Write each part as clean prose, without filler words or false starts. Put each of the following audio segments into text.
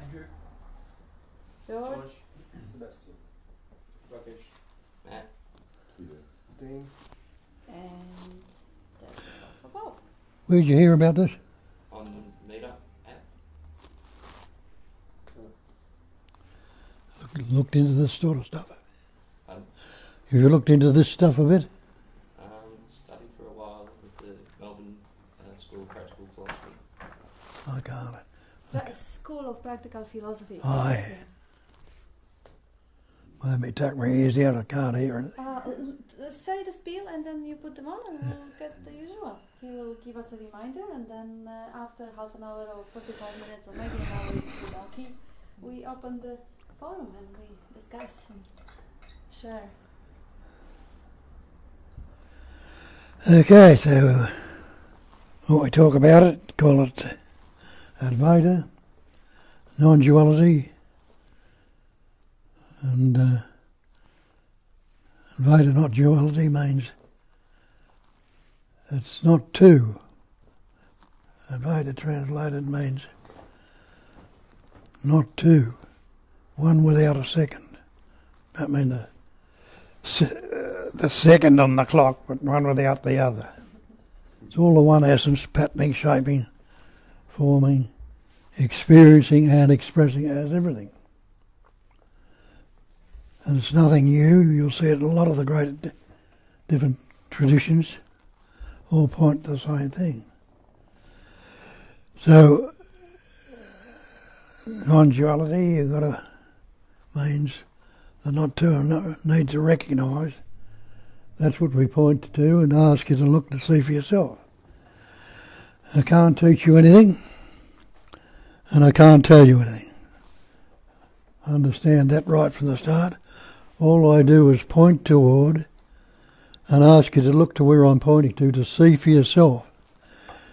Andrew. George. Sebastian. Rakesh. Matt. Dean. And that's all for Bob. Where'd you hear about this? On the meetup app. Looked into this sort of stuff. Pardon? Have you looked into this stuff a bit? Studied for a while with the Melbourne School of Practical Philosophy. I can't. School of Practical Philosophy. Aye. Let me tuck my ears out, I can't hear anything. Say the spiel and then you put them on and we'll get the usual. He will give us a reminder and then after half an hour or 45 minutes or maybe an hour if we're lucky, we open the forum and we discuss and share. Okay, so what we talk about it, call it Advaita, non-duality, and Advaita, not duality, means it's not two. Advaita translated means not two, one without a second. That means the second on the clock, but one without the other. It's all the one essence, patterning, shaping, forming, experiencing and expressing as everything. And it's nothing new. You'll see it in a lot of the great different traditions all point to the same thing. So, non-duality, you've got to, means the not two and need to recognise. That's what we point to and ask you to look to see for yourself. I can't teach you anything and I can't tell you anything. Understand that right from the start. All I do is point toward and ask you to look to where I'm pointing to see for yourself.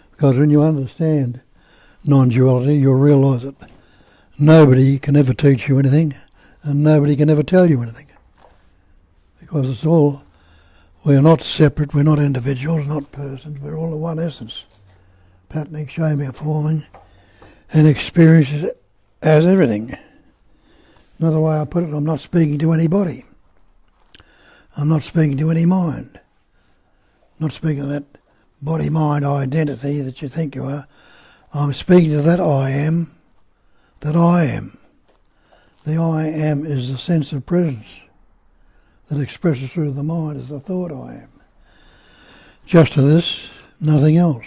Because when you understand non-duality, you'll realise that nobody can ever teach you anything and nobody can ever tell you anything. Because it's all, we're not separate, we're not individuals, not persons, we're all the one essence. Patterning, shaping, forming, and experiences as everything. Another way I put it, I'm not speaking to anybody. I'm not speaking to any mind. I'm not speaking to that body-mind identity that you think you are. I'm speaking to that I am, that I am. The I am is the sense of presence that expresses through the mind as the thought I am. Just to this, nothing else.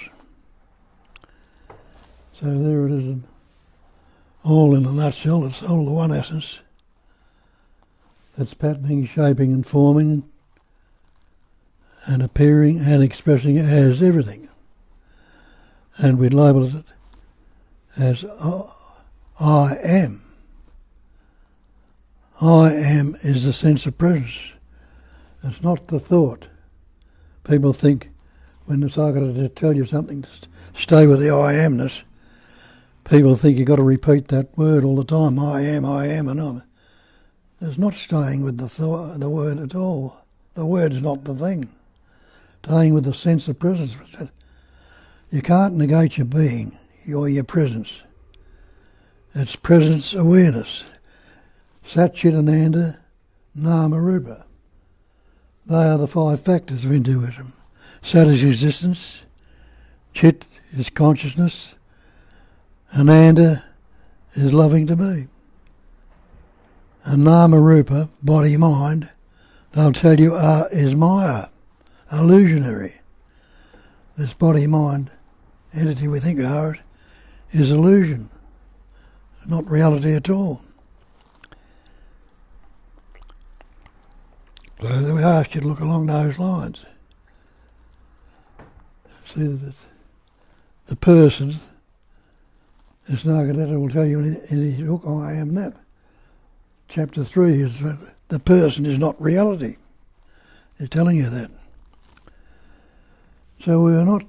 So there it is, all in a nutshell. It's all the one essence that's patterning, shaping and forming and appearing and expressing as everything. And we label it as I am. I am is the sense of presence. It's not the thought. People think when Nisargadatta tell you something to stay with the I amness, people think you've got to repeat that word all the time. I am, and I'm. There's not staying with the word at all. The word's not the thing. Staying with the sense of presence. You can't negate your being, your presence. It's presence awareness. Sat, Chit, Ananda, Nama, Rupa. They are the five factors of Hinduism. Sat is existence, Chit is consciousness, Ananda is loving to be. And Nama, Rupa, body, mind, they'll tell you is Maya, illusionary. This body, mind, entity we think of is illusion, not reality at all. So we ask you to look along those lines. See that the person, Nisargadatta will tell you in his book, I am that. Chapter 3 is the person is not reality. He's telling you that. So we are not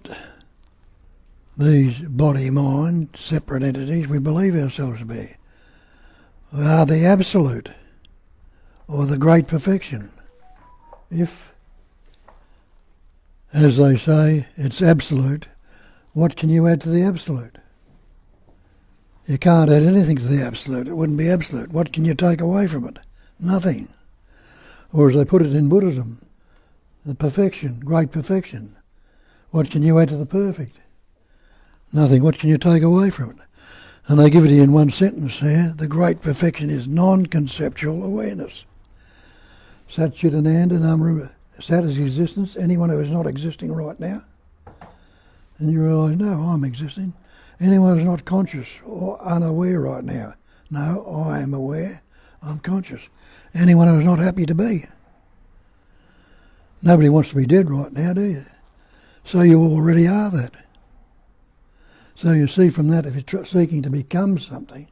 these body-mind separate entities we believe ourselves to be. We are the absolute, or the great perfection. If, as they say, it's absolute, what can you add to the absolute? You can't add anything to the absolute. It wouldn't be absolute. What can you take away from it? Nothing. Or as they put it in Buddhism, the perfection, great perfection. What can you add to the perfect? Nothing. What can you take away from it? And they give it to you in one sentence there. The great perfection is non-conceptual awareness. Sat Chidananda Sat is existence. Anyone who is not existing right now. And you realise, no, I'm existing. Anyone who's not conscious or unaware right now. No, I am aware. I'm conscious. Anyone who's not happy to be. Nobody wants to be dead right now, do you? So you already are that. So you see from that, if you're seeking to become something,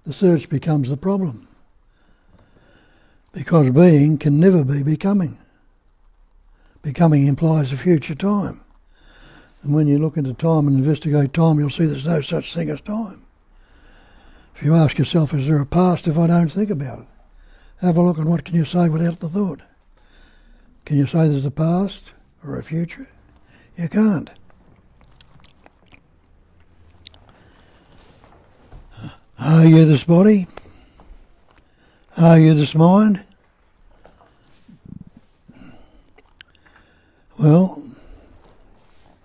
the search becomes the problem. Because being can never be becoming. Becoming implies a future time. And when you look into time and investigate time, you'll see there's no such thing as time. If you ask yourself, is there a past if I don't think about it? Have a look at what can you say without the thought. Can you say there's a past or a future? You can't. Are you this body? Are you this mind? Well,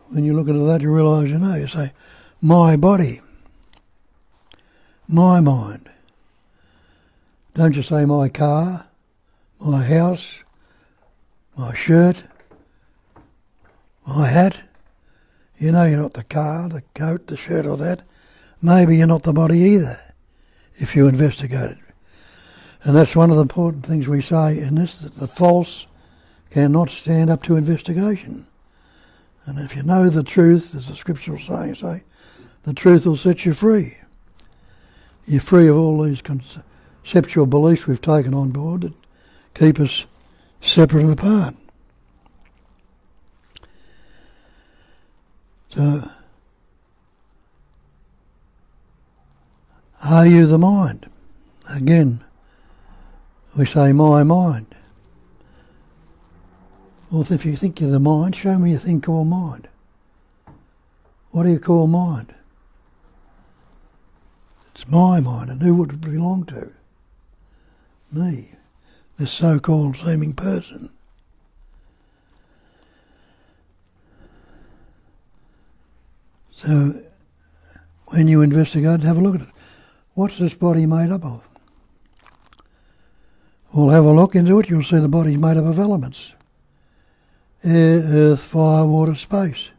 when you look into that, you realise you know. You say, my body, my mind. Don't you say my car, my house, my shirt, my hat. You know you're not the car, the coat, the shirt or that. Maybe you're not the body either, if you investigate it. And that's one of the important things we say in this, that the false cannot stand up to investigation. And if you know the truth, as the scriptural sayings say, the truth will set you free. You're free of all these conceptual beliefs we've taken on board that keep us separate and apart. So, are you the mind? Again, we say my mind. Well, if you think you're the mind, show me a thing called mind. What do you call mind? It's my mind, and who would it belong to? Me, this so-called seeming person. So, when you investigate, have a look at it. What's this body made up of? Well, have a look into it, you'll see the body's made up of elements. Air, earth, fire, water, space.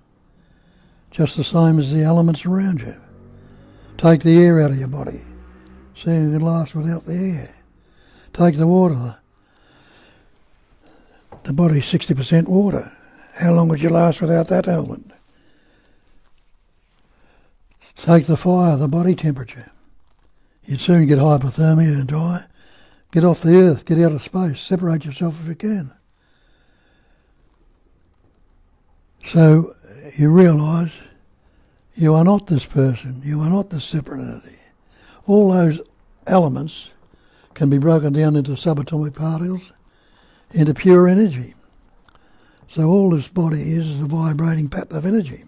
Just the same as the elements around you. Take the air out of your body. See if you can last without the air. Take the water. The body's 60% water. How long would you last without that element? Take the fire, the body temperature. You'd soon get hypothermia and die. Get off the earth, get out of space, separate yourself if you can. So you realise you are not this person, you are not this separate entity. All those elements can be broken down into subatomic particles, into pure energy. So all this body is a vibrating pattern of energy.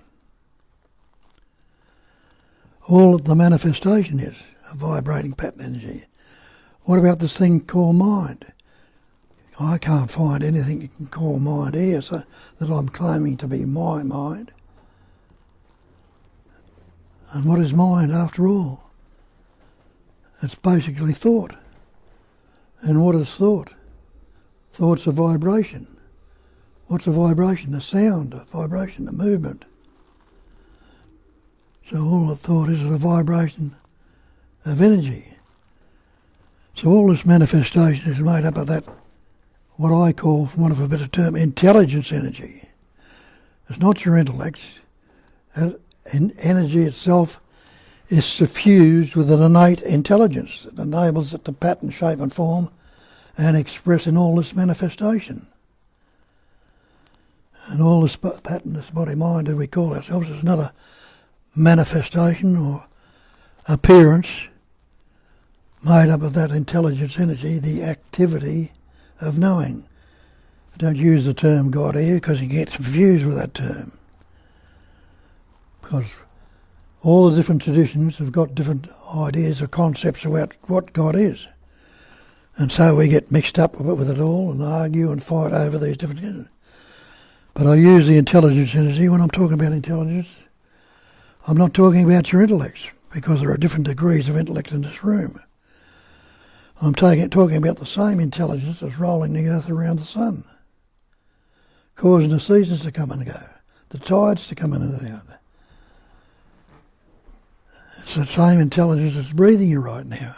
All that the manifestation is a vibrating pattern of energy. What about this thing called mind? I can't find anything you can call mind here, so that I'm claiming to be my mind. And what is mind after all? It's basically thought. And what is thought? Thought's a vibration. What's a vibration? A sound, a vibration, a movement. So all that thought is a vibration of energy. So all this manifestation is made up of that, what I call, for want of a better term, intelligence energy. It's not your intellect. Energy itself is suffused with an innate intelligence that enables it to pattern, shape and form and express in all this manifestation. And all this pattern, this body-mind that we call ourselves, is not a manifestation or appearance made up of that intelligence energy, the activity of knowing. Don't use the term God here because you get confused with that term. Because All the different traditions have got different ideas or concepts about what God is. And so we get mixed up with it all and argue and fight over these different things. But I use the intelligence energy when I'm talking about intelligence. I'm not talking about your intellects, because there are different degrees of intellect in this room. I'm talking about the same intelligence that's rolling the earth around the sun, causing the seasons to come and go, the tides to come in and out. It's the same intelligence that's breathing you right now.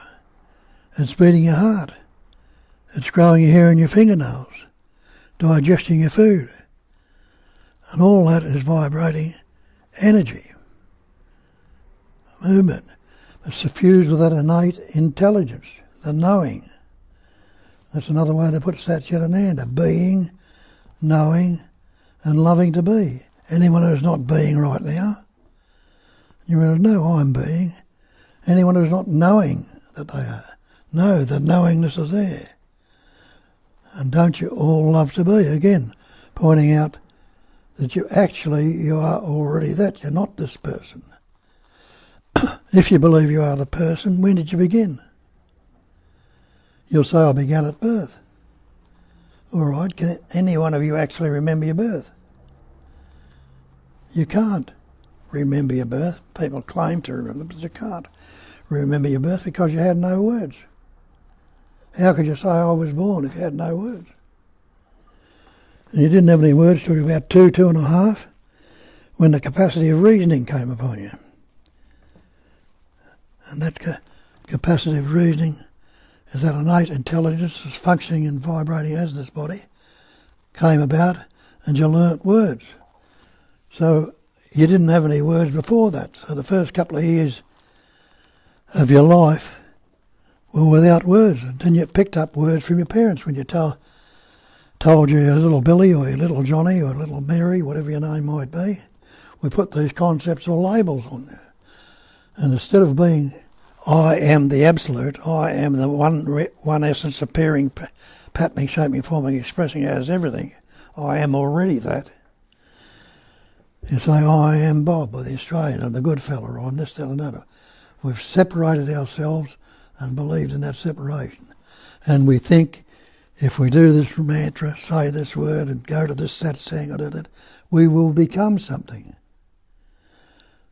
It's beating your heart. It's growing your hair and your fingernails, digesting your food. And all that is vibrating energy, movement. It's suffused with that innate intelligence, the knowing. That's another way to put Satchitananda, being, knowing, and loving to be. Anyone who's not being right now, you really know I'm being. Anyone who's not knowing that they are, know the knowingness is there. And don't you all love to be? Again, pointing out that you are already that. You're not this person. If you believe you are the person, when did you begin? You'll say, I began at birth. All right, can any one of you actually remember your birth? You can't remember your birth. People claim to remember, but you can't remember your birth because you had no words. How could you say I was born if you had no words? And you didn't have any words till you were about 2.5, when the capacity of reasoning came upon you. And that capacity of reasoning is that innate intelligence that's functioning and vibrating as this body came about, and you learnt words. So you didn't have any words before that. So the first couple of years of your life were without words. And then you picked up words from your parents when you told your little Billy or your little Johnny or little Mary, whatever your name might be. We put these concepts or labels on you. And instead of being, I am the absolute, I am the one essence appearing, patterning, shaping, forming, expressing as everything, I am already that. You say, I am Bob, or the Australian, or the good fella, or I'm this, that, and that. We've separated ourselves and believed in that separation. And we think if we do this mantra, say this word, and go to this satsang, or that, we will become something.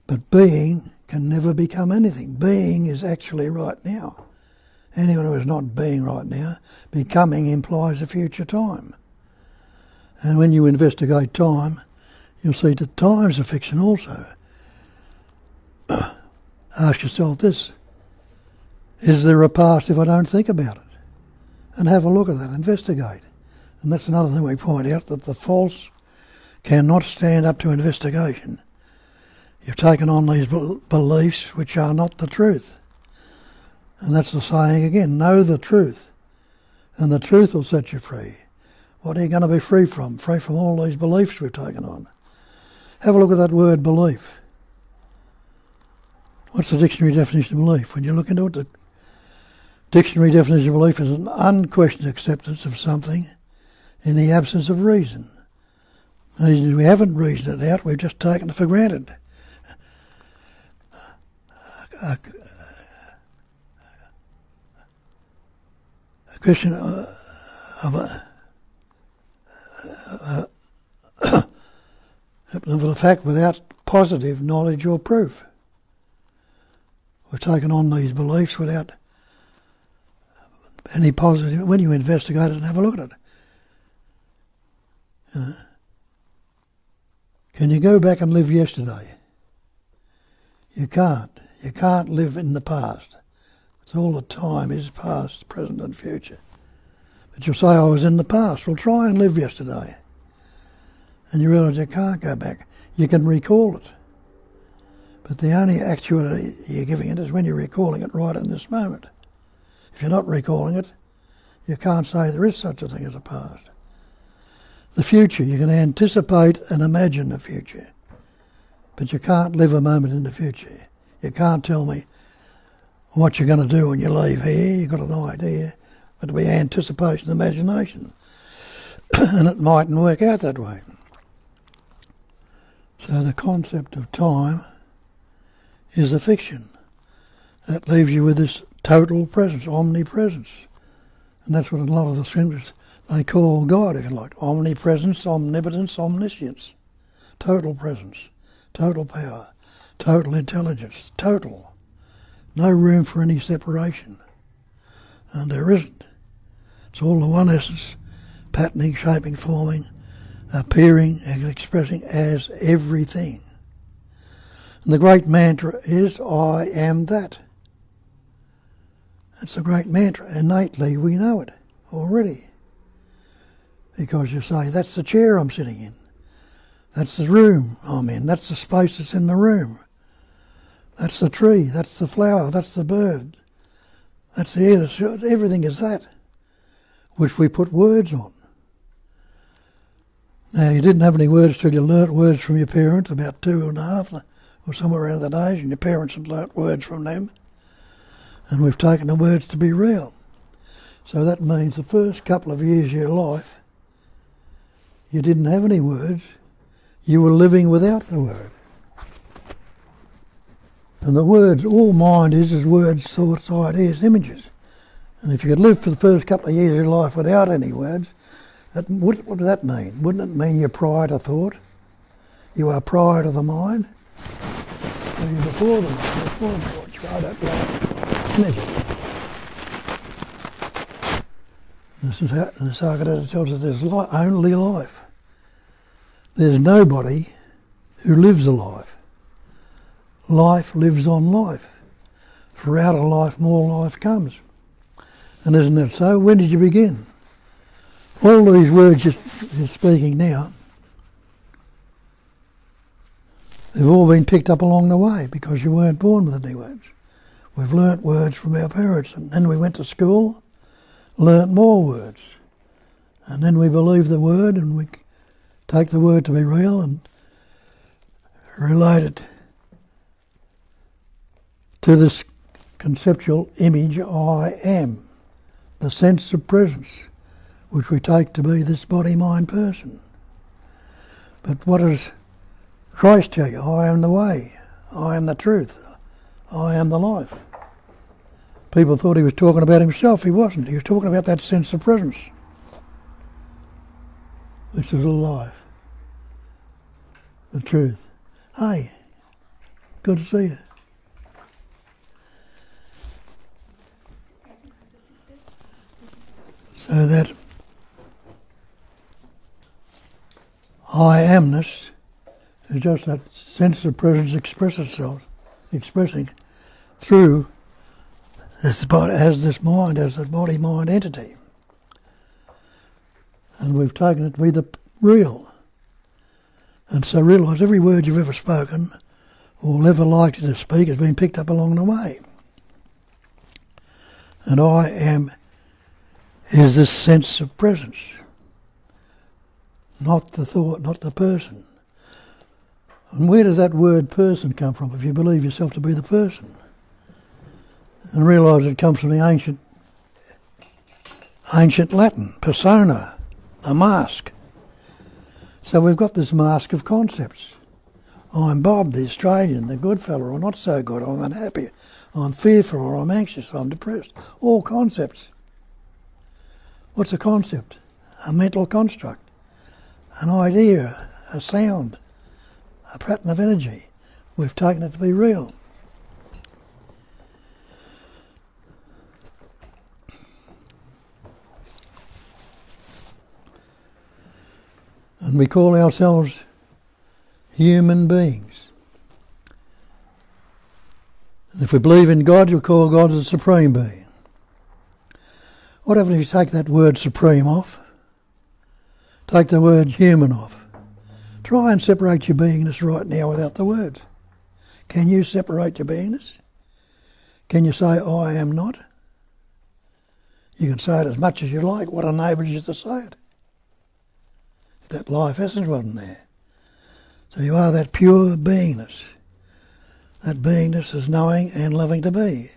But being can never become anything. Being is actually right now. Anyone who is not being right now, becoming implies a future time. And when you investigate time, you'll see that time's a fiction also. Ask yourself this: is there a past if I don't think about it? And have a look at that, investigate. And that's another thing we point out, that the false cannot stand up to investigation. You've taken on these beliefs which are not the truth. And that's the saying again, know the truth, and the truth will set you free. What are you going to be free from? Free from all these beliefs we've taken on. Have a look at that word belief. What's the dictionary definition of belief? When you look into it, the dictionary definition of belief is an unquestioned acceptance of something in the absence of reason. We haven't reasoned it out, we've just taken it for granted. A question of the fact without positive knowledge or proof. We've taken on these beliefs without any positive. When you investigate it and have a look at it, can you go back and live yesterday? You can't. You can't live in the past. It's all the time is past, present and future. But you'll say, I was in the past. Well, try and live yesterday. And you realise you can't go back. You can recall it. But the only actuality you're giving it is when you're recalling it right in this moment. If you're not recalling it, you can't say there is such a thing as a past. The future, you can anticipate and imagine the future. But you can't live a moment in the future. You can't tell me what you're going to do when you leave here. You've got an idea. But it'll be anticipation, imagination. And it mightn't work out that way. So the concept of time is a fiction. That leaves you with this total presence, omnipresence. And that's what a lot of the scriptures, they call God, if you like. Omnipresence, omnipotence, omniscience. Total presence, total power, total intelligence, total. No room for any separation. And there isn't. It's all the one essence, patterning, shaping, forming, appearing and expressing as everything. And the great mantra is, I am that. That's a great mantra. Innately we know it already. Because you say, that's the chair I'm sitting in. That's the room I'm in. That's the space that's in the room. That's the tree. That's the flower. That's the bird. That's the air. Everything is that, which we put words on. Now, you didn't have any words till you learnt words from your parents, about 2.5 or somewhere around that age, and your parents had learnt words from them. And we've taken the words to be real. So that means the first couple of years of your life, you didn't have any words. You were living without the word. And the words, all mind is words, thoughts, ideas, images. And if you could live for the first couple of years of your life without any words, what does that mean? Wouldn't it mean you're prior to thought? You are prior to the mind? Or you're before the mind, before thought? You are that life, energy. This is how Nisargadatta tells us there's only life. There's nobody who lives a life. Life lives on life. For out of life, more life comes. And isn't that so? When did you begin? All these words you're speaking now, they've all been picked up along the way because you weren't born with any words. We've learnt words from our parents, and then we went to school, learnt more words. And then we believe the word, and we take the word to be real and relate it to this conceptual image, I am, the sense of presence, which we take to be this body-mind person. But what does Christ tell you? I am the way, I am the truth, I am the life. People thought he was talking about himself. He wasn't. He was talking about that sense of presence, which is a life, the truth. Hey, good to see you. So that I amness is just that sense of presence expressing through this body, as this mind, as the body-mind entity. And we've taken it to be the real. And so realise every word you've ever spoken or ever likely to speak has been picked up along the way. And I am is this sense of presence, not the thought, not the person. And where does that word person come from if you believe yourself to be the person? And realise it comes from the ancient Latin, persona, a mask. So we've got this mask of concepts. I'm Bob, the Australian, the good fella, or not so good, I'm unhappy, I'm fearful, or I'm anxious, I'm depressed. All concepts. What's a concept? A mental construct, an idea, a sound, a pattern of energy. We've taken it to be real. And we call ourselves human beings. And if we believe in God, you call God the Supreme Being. What happens if you take that word supreme off? Take the word human off. Try and separate your beingness right now without the words. Can you separate your beingness? Can you say, I am not? You can say it as much as you like. What enables you to say it? If that life essence wasn't there. So you are that pure beingness. That beingness is knowing and loving to be.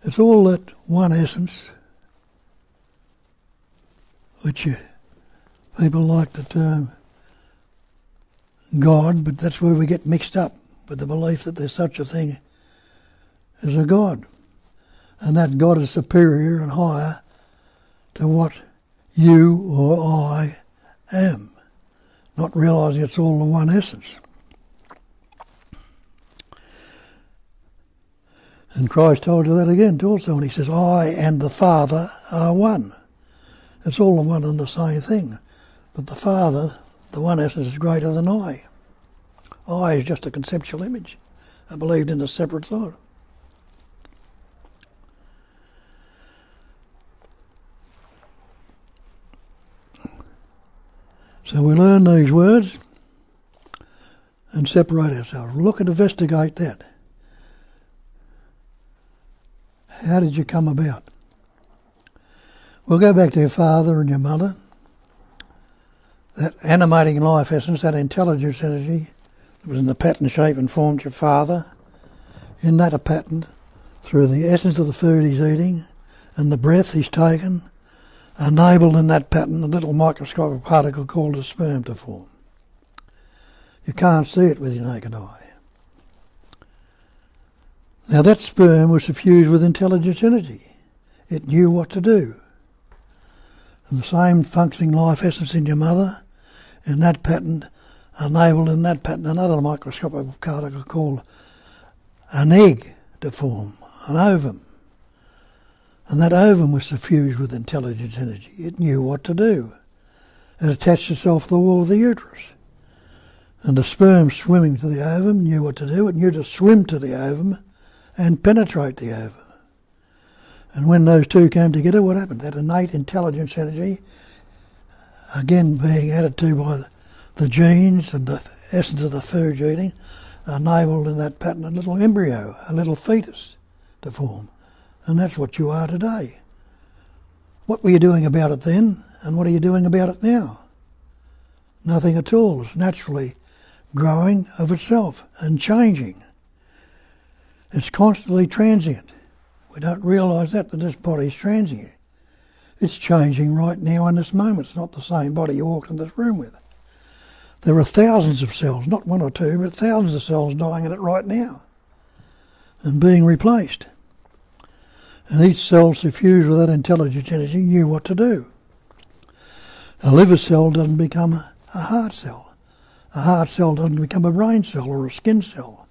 It's all that one essence, which people like the term God, but that's where we get mixed up. with the belief that there's such a thing as a God, and that God is superior and higher to what you or I am, not realising it's all the one essence. And Christ told you that again also when he says, I and the Father are one. It's all the one and the same thing. But the Father, the one essence, is greater than I. I is just a conceptual image. I believed in a separate thought. So we learn these words and separate ourselves. Look and investigate that. How did you come about? We'll go back to your father and your mother. That animating life essence, that intelligence energy that was in the pattern shape and formed your father, in that pattern, through the essence of the food he's eating and the breath he's taken, enabled in that pattern a little microscopic particle called a sperm to form. You can't see it with your naked eye. Now that sperm was suffused with intelligence energy. It knew what to do. And the same functioning life essence in your mother, in that pattern, enabled in that pattern another microscopic particle called an egg to form, an ovum. And that ovum was suffused with intelligence energy. It knew what to do. It attached itself to the wall of the uterus. And the sperm swimming to the ovum knew what to do. It knew to swim to the ovum and penetrate the ovum. And when those two came together, what happened? That innate intelligence energy, again being added to by the genes and the essence of the food you're eating, enabled in that pattern a little embryo, a little fetus to form. And that's what you are today. What were you doing about it then, and what are you doing about it now? Nothing at all. It's naturally growing of itself and changing. It's constantly transient. We don't realise that this body's transient. It's changing right now in this moment. It's not the same body you walked in this room with. There are thousands of cells, not one or two, but thousands of cells dying in it right now and being replaced. And each cell suffused with that intelligence energy knew what to do. A liver cell doesn't become a heart cell. A heart cell doesn't become a brain cell or a skin cell.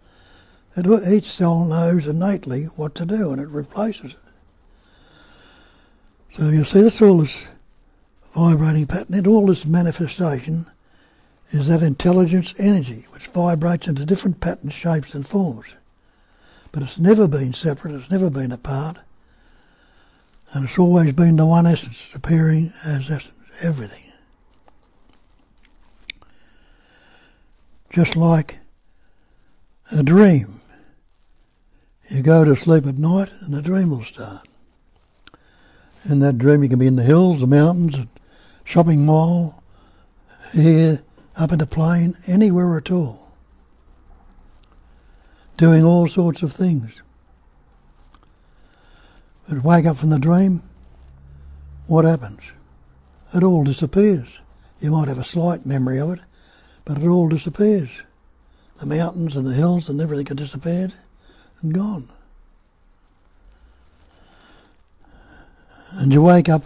Each cell knows innately what to do and it replaces it. So you see, that's all this vibrating pattern, and all this manifestation is that intelligence energy which vibrates into different patterns, shapes and forms. But it's never been separate, it's never been apart, and it's always been the one essence. It's appearing as essence, everything. Just like a dream. You go to sleep at night and the dream will start. In that dream you can be in the hills, the mountains, shopping mall, here, up in the plain, anywhere at all. Doing all sorts of things. But wake up from the dream, what happens? It all disappears. You might have a slight memory of it, but it all disappears. The mountains and the hills and everything had disappeared and gone. And you wake up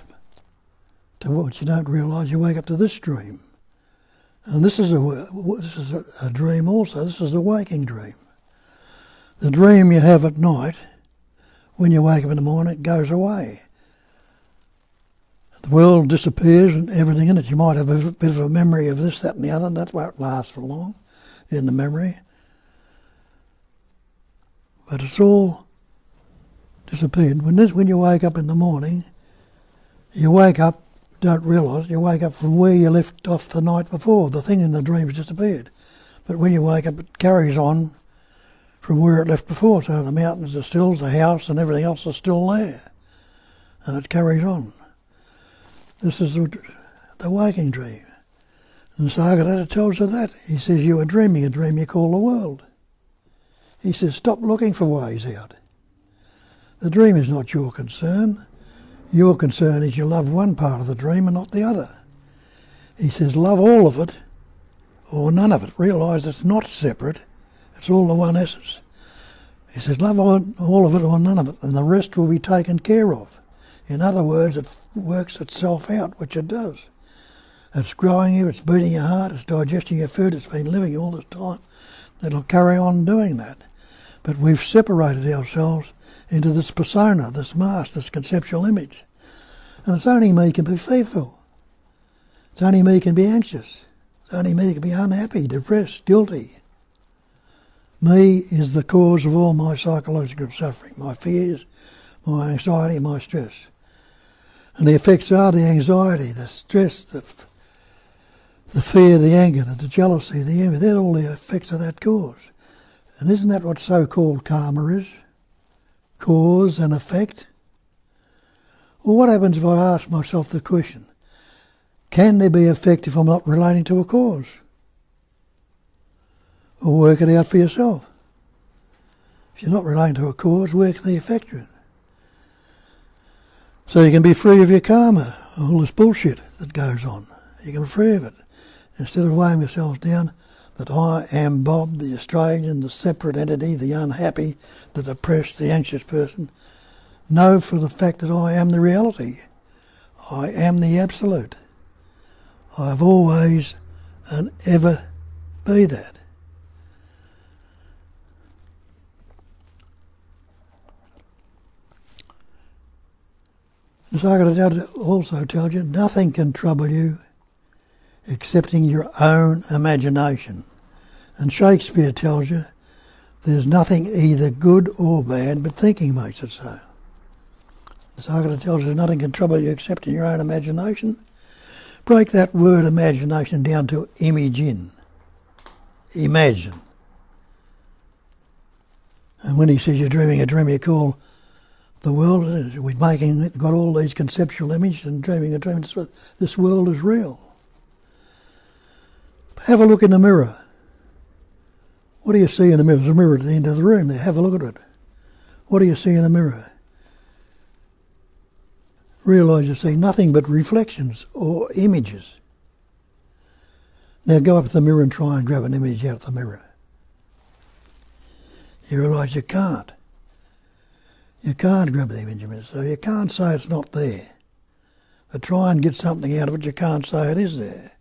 to what you don't realise, you wake up to this dream. And this is a dream also, this is a waking dream. The dream you have at night, when you wake up in the morning, it goes away. The world disappears and everything in it. You might have a bit of a memory of this, that and the other, and that won't last for long in the memory. But it's all disappeared. When you wake up in the morning, you wake up, don't realise, you wake up from where you left off the night before. The thing in the dream has disappeared. But when you wake up, it carries on from where it left before. So the mountains are still, the house and everything else are still there. And it carries on. This is the waking dream. And Nisargadatta tells you that. He says you are dreaming a dream you call the world. He says stop looking for ways out. The dream is not your concern. Your concern is you love one part of the dream and not the other. He says love all of it or none of it. Realise it's not separate. It's all the one essence. He says, love all of it or none of it, and the rest will be taken care of. In other words, it works itself out, which it does. It's growing you, it's beating your heart, it's digesting your food, it's been living all this time. It'll carry on doing that. But we've separated ourselves into this persona, this mask, this conceptual image. And it's only me can be fearful. It's only me can be anxious. It's only me can be unhappy, depressed, guilty. Me is the cause of all my psychological suffering, my fears, my anxiety, my stress. And the effects are the anxiety, the stress, the fear, the anger, the jealousy, the envy. They're all the effects of that cause. And isn't that what so-called karma is? Cause and effect? Well, what happens if I ask myself the question, can there be effect if I'm not relating to a cause? Well, work it out for yourself. If you're not relating to a cause, where can the effect be? So you can be free of your karma, all this bullshit that goes on. You can be free of it. Instead of weighing yourselves down that I am Bob, the Australian, the separate entity, the unhappy, the depressed, the anxious person, know for the fact that I am the reality. I am the absolute. I have always and ever be that. Nisargadatta also tells you, nothing can trouble you excepting your own imagination. And Shakespeare tells you, there's nothing either good or bad, but thinking makes it so. Nisargadatta tells you, nothing can trouble you excepting your own imagination. Break that word imagination down to imagine. Imagine. And when he says you're dreaming a dream, you call the world, we're got all these conceptual images and dreaming a dream. This world is real. Have a look in the mirror. What do you see in the mirror? There's a mirror at the end of the room there. Have a look at it. What do you see in the mirror? Realise you see nothing but reflections or images. Now go up to the mirror and try and grab an image out of the mirror. You realise you can't. You can't grab the image of it, so you can't say it's not there. But try and get something out of it, you can't say it is there.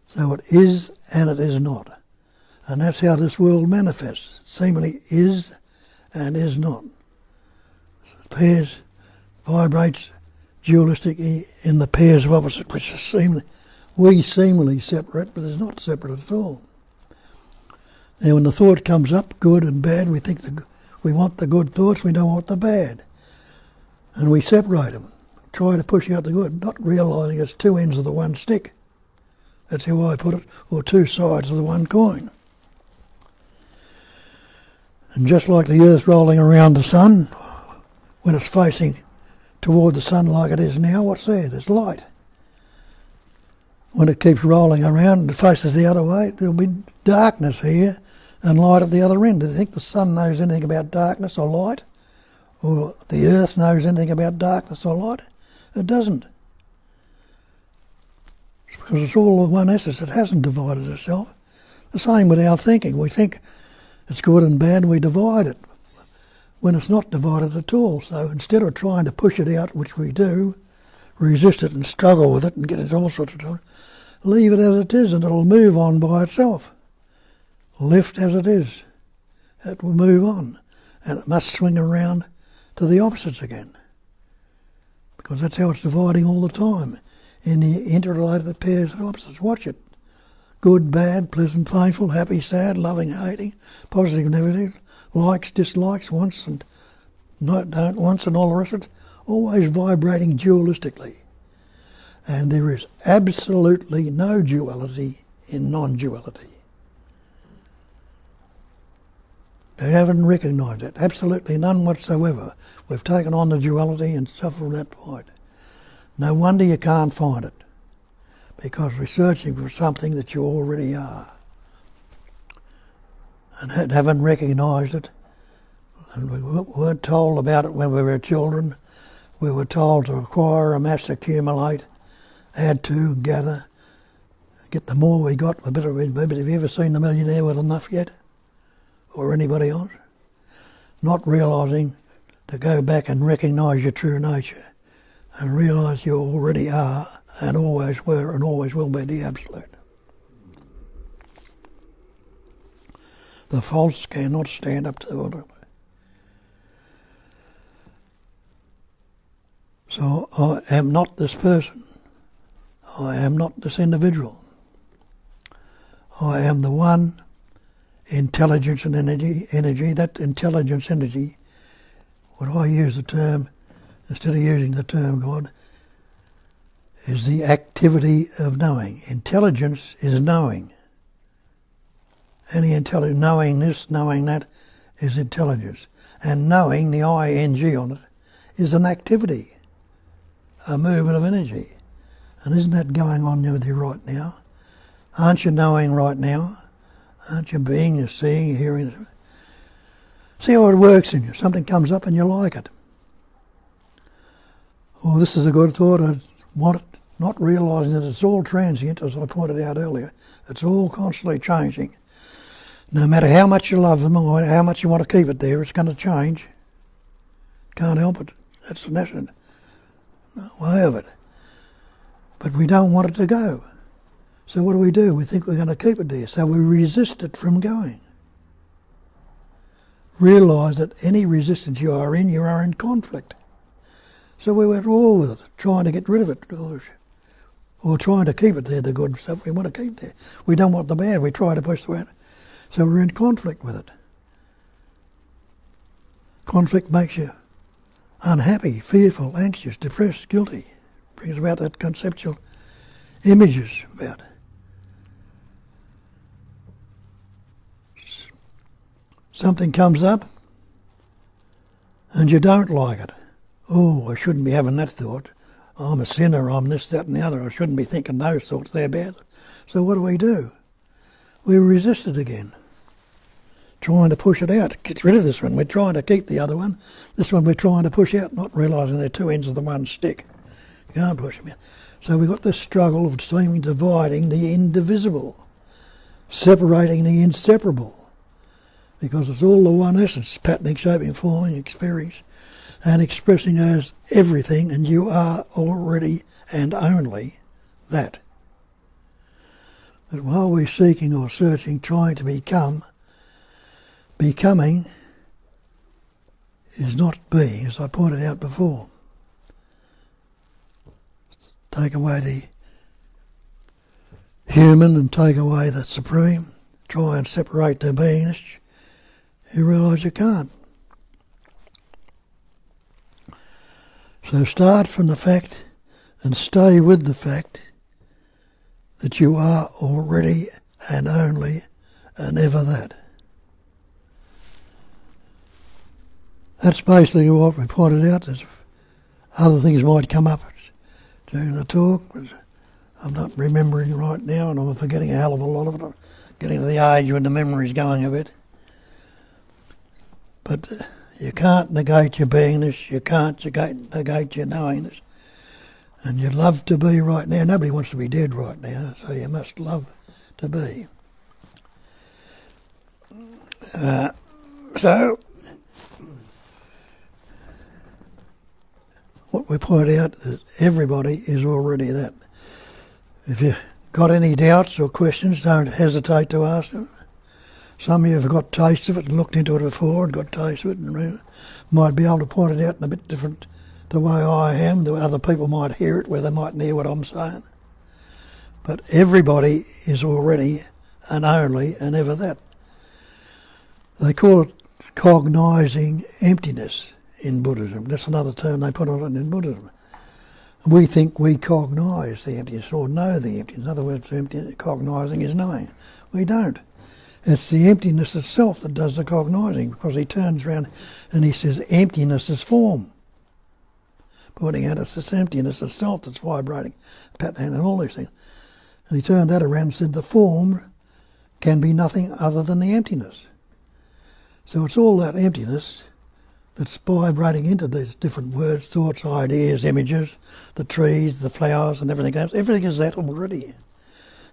So it is and it is not. And that's how this world manifests. It seemingly is and is not. It pairs, vibrates dualistically in the pairs of opposites, which is we seemingly separate, but it's not separate at all. Now when the thought comes up, good and bad, we think we want the good thoughts, we don't want the bad. And we separate them, try to push out the good, not realising it's two ends of the one stick. That's how I put it, or two sides of the one coin. And just like the earth rolling around the sun, when it's facing toward the sun like it is now, what's there? There's light. When it keeps rolling around and it faces the other way, there'll be darkness here and light at the other end. Do you think the sun knows anything about darkness or light? Or the earth knows anything about darkness or light? It doesn't. It's because it's all one essence. It hasn't divided itself. The same with our thinking. We think it's good and bad and we divide it when it's not divided at all. So instead of trying to push it out, which we do, resist it and struggle with it and get it all sorts of time, leave it as it is and it'll move on by itself. Left as it is, it will move on, and it must swing around to the opposites again, because that's how it's dividing all the time, in the interrelated pairs of opposites. Watch it. Good, bad, pleasant, painful, happy, sad, loving, hating, positive, negative, likes, dislikes, wants and don't wants and all the rest of it, always vibrating dualistically. And there is absolutely no duality in non-duality. They haven't recognised it. Absolutely none whatsoever. We've taken on the duality and suffer from that point. No wonder you can't find it, because we're searching for something that you already are and haven't recognised it. And we weren't told about it when we were children. We were told to acquire, amass, accumulate, add to, gather, get the more we got, the better we'd be. But have you ever seen The Millionaire with enough yet? or anybody else. Not realising to go back and recognise your true nature and realise you already are and always were and always will be the Absolute. The false cannot stand up to the ultimate. So I am not this person. I am not this individual. I am the one intelligence and energy. That intelligence energy, when I use the term, instead of using the term God, is the activity of knowing. Intelligence is knowing. Any intelligence, knowing this, knowing that, is intelligence. And knowing, the ing on it, is an activity, a movement of energy. And isn't that going on with you right now? Aren't you knowing right now? Aren't you being, you seeing, you hearing? See how it works in you. Something comes up and you like it. Oh, this is a good thought. I want it. Not realising that it's all transient, as I pointed out earlier. It's all constantly changing. No matter how much you love them or how much you want to keep it there, it's going to change. Can't help it. That's the natural way of it. But we don't want it to go. So what do? We think we're going to keep it there. So we resist it from going. Realise that any resistance you are in conflict. So we went all with it, trying to get rid of it. Or trying to keep it there, the good stuff we want to keep there. We don't want the bad, we try to push the bad. So we're in conflict with it. Conflict makes you unhappy, fearful, anxious, depressed, guilty. Brings about that conceptual images about it. Something comes up and you don't like it. Oh, I shouldn't be having that thought. I'm a sinner, I'm this, that and the other. I shouldn't be thinking those thoughts, they're bad. So what do? We resist it again. Trying to push it out, get rid of this one. We're trying to keep the other one. This one we're trying to push out, not realising they're two ends of the one stick. You can't push them out. So we've got this struggle of dividing the indivisible, separating the inseparable, because it's all the one essence, patterning, shaping, forming, experience, and expressing as everything, and you are already and only that. But while we're seeking or searching, trying to become, becoming is not being, as I pointed out before. Take away the human and take away the supreme, try and separate the beingness, you realise you can't. So start from the fact and stay with the fact that you are already and only and ever that. That's basically what we pointed out. There's other things might come up during the talk. I'm not remembering right now and I'm forgetting a hell of a lot of it. I'm getting to the age when the memory's going a bit. But you can't negate your beingness, you can't negate your knowingness. And you love to be right now. Nobody wants to be dead right now, so you must love to be. So, what we point out is everybody is already that. If you've got any doubts or questions, don't hesitate to ask them. Some of you have got taste of it and looked into it before and got taste of it and might be able to point it out in a bit different the way I am. The other people might hear it where they mightn't hear what I'm saying. But everybody is already and only and ever that. They call it cognising emptiness in Buddhism. That's another term they put on it in Buddhism. We think we cognise the emptiness or know the emptiness. In other words, cognising is knowing. We don't. It's the emptiness itself that does the cognising, because he turns around and he says emptiness is form. Pointing out it's this emptiness itself that's vibrating, patterning and all these things. And he turned that around and said the form can be nothing other than the emptiness. So it's all that emptiness that's vibrating into these different words, thoughts, ideas, images, the trees, the flowers and everything else. Everything is that already.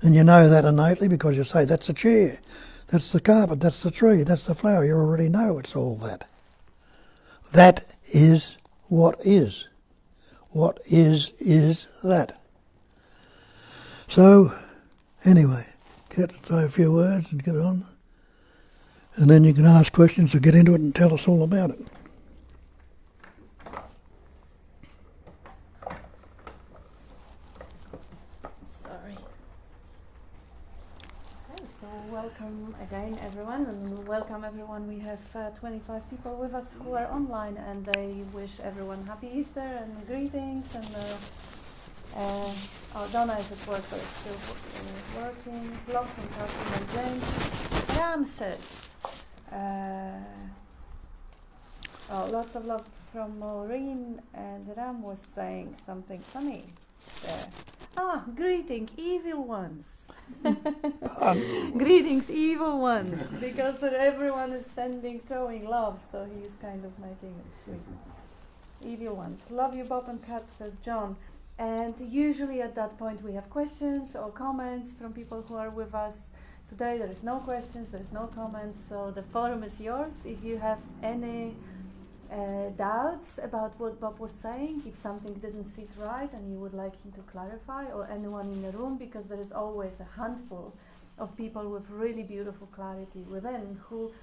And you know that innately because you say, that's a chair. That's the carpet, that's the tree, that's the flower. You already know it's all that. That is what is. What is that. So, anyway, get to say a few words and get on. And then you can ask questions or get into it and tell us all about it. Sorry. Okay, so welcome again everyone, and welcome everyone. We have 25 people with us who are online, and they wish everyone happy Easter and greetings. And Donna is at work, but it's still working. Love from Catherine and James. Ram says, lots of love from Maureen, and Ram was saying something funny there. Greeting, evil ones. Greetings, evil ones. Because everyone is throwing love, so he's kind of making it sweet. Evil ones. Love you, Bob and Kat, says John. And usually at that point we have questions or comments from people who are with us. Today there is no questions, there is no comments, so the forum is yours. If you have any doubts about what Bob was saying, if something didn't sit right and you would like him to clarify, or anyone in the room, because there is always a handful of people with really beautiful clarity within who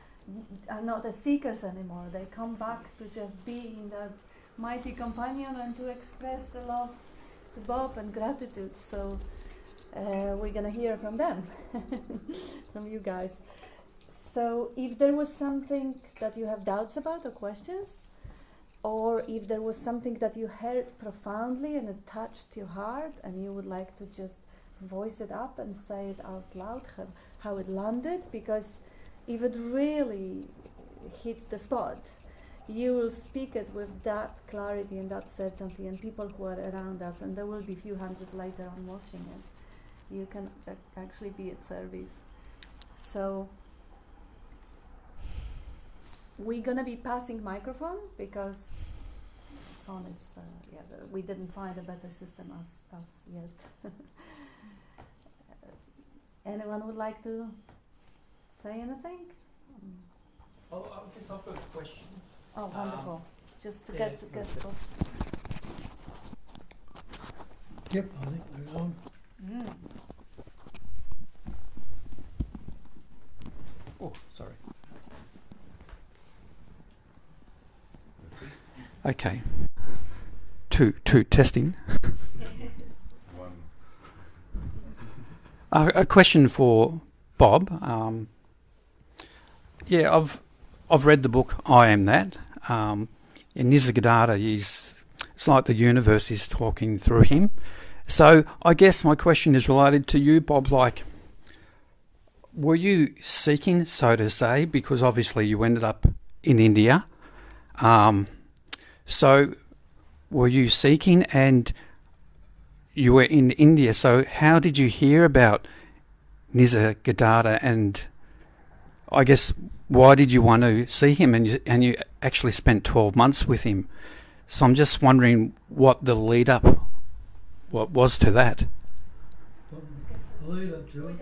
are not the seekers anymore. They come back to just be in that mighty companion and to express the love to Bob and gratitude. So we're going to hear from them, from you guys. So if there was something that you have doubts about or questions, or if there was something that you heard profoundly and it touched your heart and you would like to just voice it up and say it out loud, how it landed, because if it really hits the spot, you will speak it with that clarity and that certainty, and people who are around us, and there will be a few hundred later on watching it, you can actually be at service. So we're gonna be passing microphone because phone is we didn't find a better system as yet. Anyone would like to say anything? I guess I've got a question. Oh, wonderful! Just to get stuff. Yep, I think we're on. Oh, sorry. Okay. Two, testing. A question for Bob. I've read the book I Am That. In Nisargadatta, it's like the universe is talking through him. So I guess my question is related to you, Bob. Like, were you seeking, so to say, because obviously you ended up in India? So were you seeking, and you were in India, so how did you hear about Nisargadatta, and I guess why did you want to see him, and you actually spent 12 months with him? So I'm just wondering what the lead up was to that. The lead up to it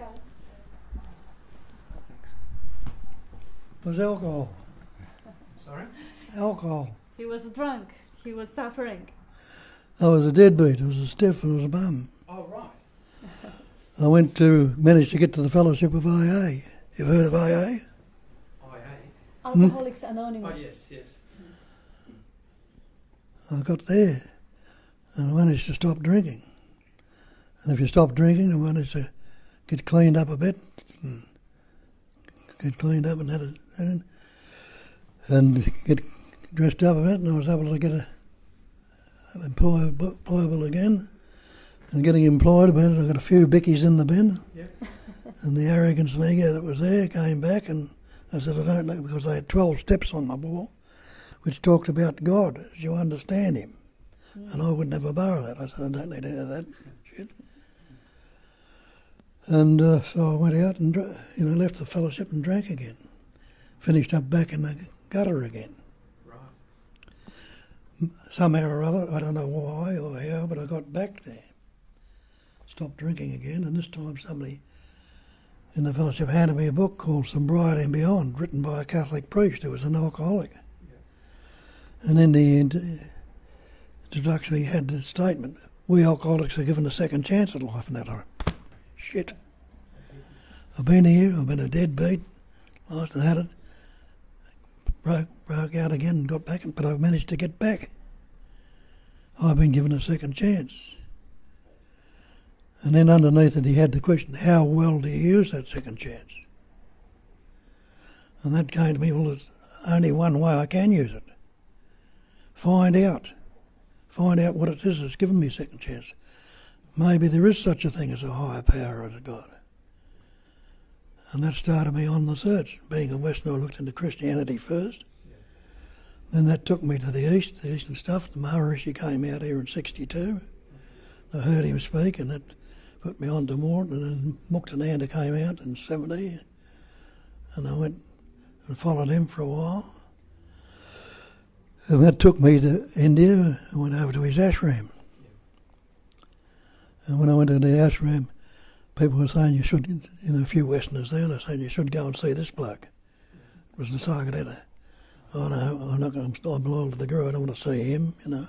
was alcohol. Sorry? Alcohol. He was drunk. He was suffering. I was a deadbeat. I was a stiff and I was a bum. Oh, right. I managed to get to the fellowship of AA. You've heard of AA? Alcoholics Anonymous. Oh, yes. I got there and I managed to stop drinking. And if you stop drinking, I managed to get cleaned up a bit. Get cleaned up and get dressed up a bit, and I was able to get employable again. And getting employed a bit, I got a few bickies in the bin. Yep. And the arrogance and ego that was there came back, and I said, I don't know, because they had 12 steps on my wall, which talked about God as you understand him. And I wouldn't have a bar of that. I said, I don't need any of that shit. And so I went out and left the fellowship and drank again. Finished up back in the gutter again. Right. Somehow or other, I don't know why or how, but I got back there. Stopped drinking again, and this time somebody in the fellowship handed me a book called Sobriety and Beyond, written by a Catholic priest who was an alcoholic. And in the introduction he had the statement, "We alcoholics are given a second chance at life," and that shit. I've been here, I've been a deadbeat, lost and had it, broke out again and got back, but I've managed to get back. I've been given a second chance. And then underneath it he had the question, how well do you use that second chance? And that came to me, well, there's only one way I can use it. Find out what it is that's given me a second chance. Maybe there is such a thing as a higher power as a God. And that started me on the search. Being a Westerner, I looked into Christianity first. Then that took me to the Eastern stuff. The Maharishi came out here in 62. I heard him speak, and that put me on to more. And then Muktananda came out in 70. And I went and followed him for a while. And that took me to India. I went over to his ashram. And when I went to the ashram, people were saying you should, a few Westerners there, they're saying you should go and see this bloke. It was Nisargadatta. Oh no, I'm loyal to the Guru, I don't want to see him, I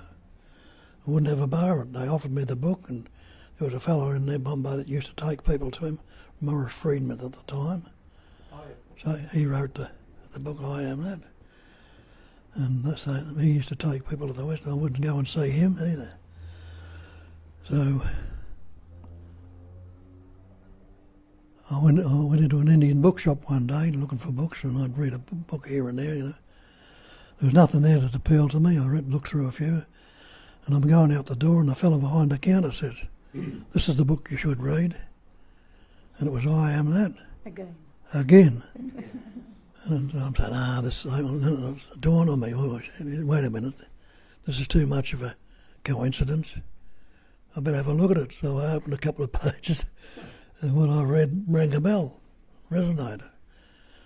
wouldn't have a bar of it. They offered me the book, and there was a fellow in there, Bombay, that used to take people to him, Morris Friedman at the time. So he wrote the book, I Am That. And so he used to take people to the West, and I wouldn't go and see him either. So I went into an Indian bookshop one day looking for books, and I'd read a book here and there, There was nothing there that appealed to me. I looked through a few, and I'm going out the door, and the fellow behind the counter says, "This is the book you should read." And it was I Am That. Again. And I'm saying, this dawned on me. Wait a minute, this is too much of a coincidence. I better have a look at it. So I opened a couple of pages, and what I read rang a bell, resonated.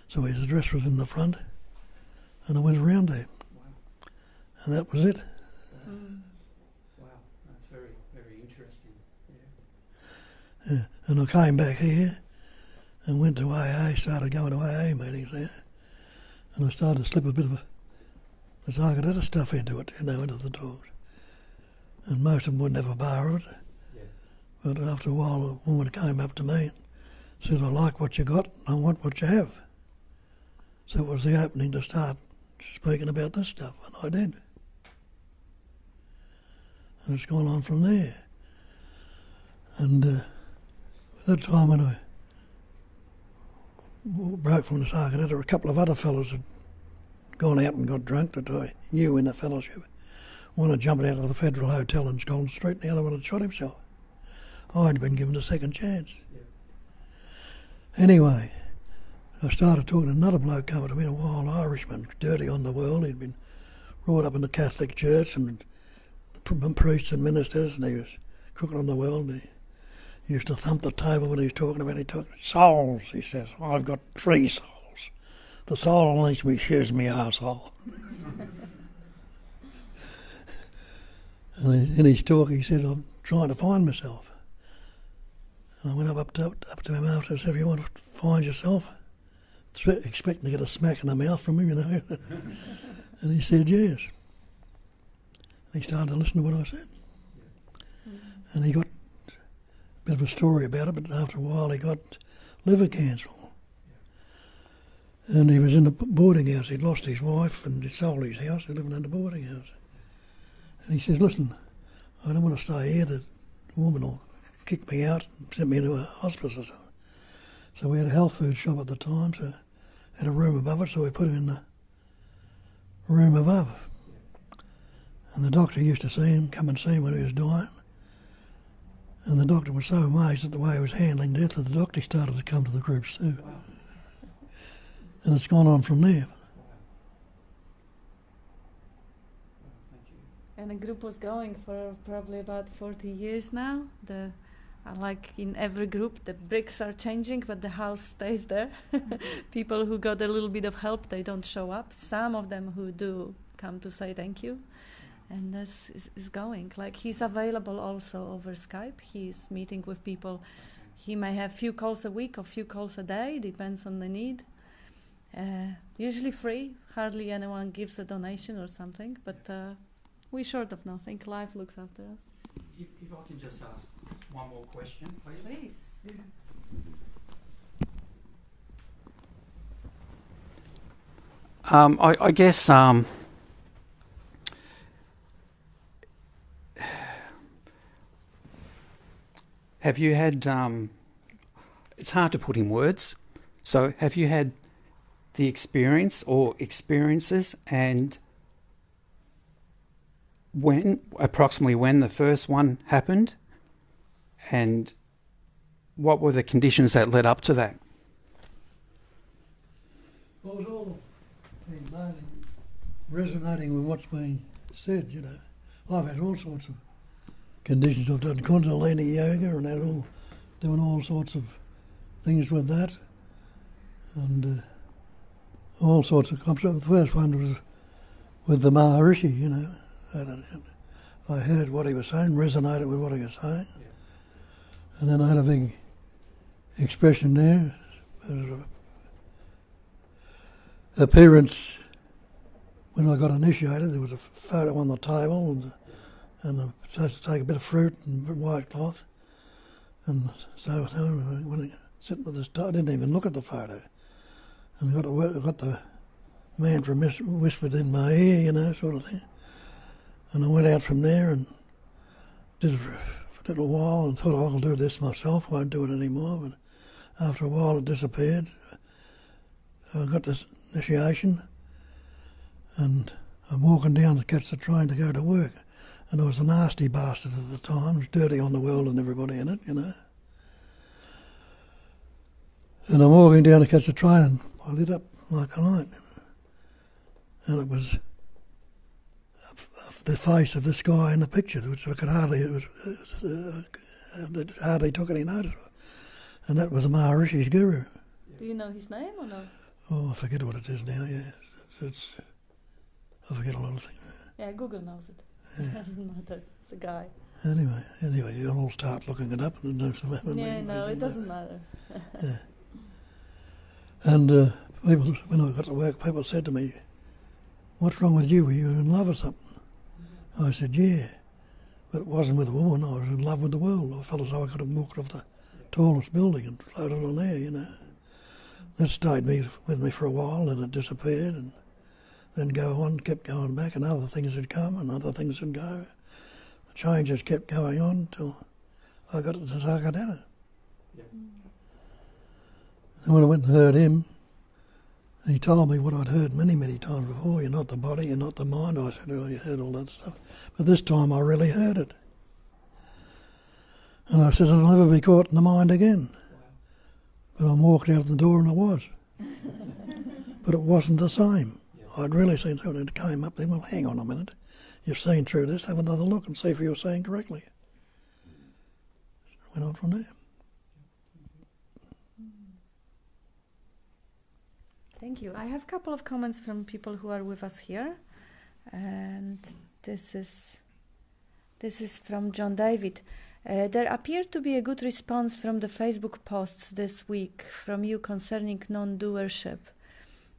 So his address was in the front, and I went around there. Wow. And that was it. Wow, that's very, very interesting. Yeah. And I came back here and went to AA, started going to AA meetings there, and I started to slip a bit of the Nisargadatta stuff into it, into the talks. And most of them wouldn't have a bar of it. Yeah. But after a while, a woman came up to me and said, "I like what you got, and I want what you have." So it was the opening to start speaking about this stuff, and I did. And it's gone on from there. And at that time when I broke from the Nisargadatta, a couple of other fellows had gone out and got drunk that I knew in the fellowship. One had jumped out of the Federal Hotel in Scotland Street, and the other one had shot himself. I'd been given a second chance. Yeah. Anyway, I started talking to another bloke coming to me, a wild Irishman, dirty on the world. He'd been brought up in the Catholic Church and priests and ministers, and he was crooked on the world. And he used to thump the table when he was talking about it. He talked, "Souls," he says. "I've got 3 souls. The soul underneath me shears me arsehole." And in his talk he said, "I'm trying to find myself." And I went up to him after and said, "If you want to find yourself," expecting to get a smack in the mouth from him, And he said, "Yes." And he started to listen to what I said. And he got a bit of a story about it, but after a while he got liver cancer. And he was in a boarding house. He'd lost his wife and he sold his house. He lived in a boarding house. And he says, "Listen, I don't want to stay here. The woman will kick me out and send me into a hospice or something." So we had a health food shop at the time, so had a room above it, so we put him in the room above. And the doctor used to come and see him when he was dying. And the doctor was so amazed at the way he was handling death that the doctor started to come to the groups too. Wow. And it's gone on from there. And the group was going for probably about 40 years now. Like in every group, the bricks are changing, but the house stays there. People who got a little bit of help, they don't show up. Some of them who do come to say thank you. And this is going. Like, he's available also over Skype. He's meeting with people. he may have few calls a week or few calls a day, depends on the need. Usually free, hardly anyone gives a donation or something, but we're short of nothing. Life looks after us. If I can just ask one more question, please. Please. I guess have you had, it's hard to put in words, so have you had the experience or experiences, and approximately when the first one happened, and what were the conditions that led up to that? Well, it's all been mainly resonating with what's being said, you know. I've had all sorts of conditions. I've done Kundalini yoga and doing all sorts of things with that, and all sorts of concepts. The first one was with the Maharishi, you know. I heard what he was saying, resonated with what he was saying, and then I had a big expression there. Appearance, when I got initiated, there was a photo on the table, and I was supposed to take a bit of fruit and white cloth, and so when I sitting with this, I didn't even look at the photo, and I got the mantra whispered in my ear, you know, sort of thing, and I went out from there and did it for a little while and thought, I'll do this myself, won't do it anymore, but after a while it disappeared. So I got this initiation, and I'm walking down to catch the train to go to work, and I was a nasty bastard at the time. It was dirty on the world and everybody in it, you know. And I'm walking down to catch the train, and I lit up like a light, and it was the face of this guy in the picture, which I could hardly took any notice of, and that was a Maharishi's guru. Do you know his name or no? Oh, I forget what it is now, yeah. I forget a lot of things. Yeah, Google knows it. Yeah. It doesn't matter. It's a guy. Anyway, you'll all start looking it up and know some happen. Yeah, no, it doesn't matter. Yeah. And people, when I got to work, people said to me, "What's wrong with you? Were you in love or something?" I said, "Yeah." But it wasn't with a woman, I was in love with the world. I felt as though I could have walked off the tallest building and floated on air, you know. That stayed with me for a while, and it disappeared, and then kept going back, and other things would come and other things would go. The changes kept going on until I got to Nisargadatta. Yeah. And when I went and heard him, he told me what I'd heard many, many times before, you're not the body, you're not the mind. I said, oh, you heard all that stuff. But this time I really heard it. And I said, I'll never be caught in the mind again. But I walked out the door and I was. But it wasn't the same. I'd really seen something that came up then. Well, hang on a minute. You've seen through this, have another look and see if you're saying correctly. Went on from there. Thank you. I have a couple of comments from people who are with us here, and this is from John David. There appeared to be a good response from the Facebook posts this week from you concerning non-doership.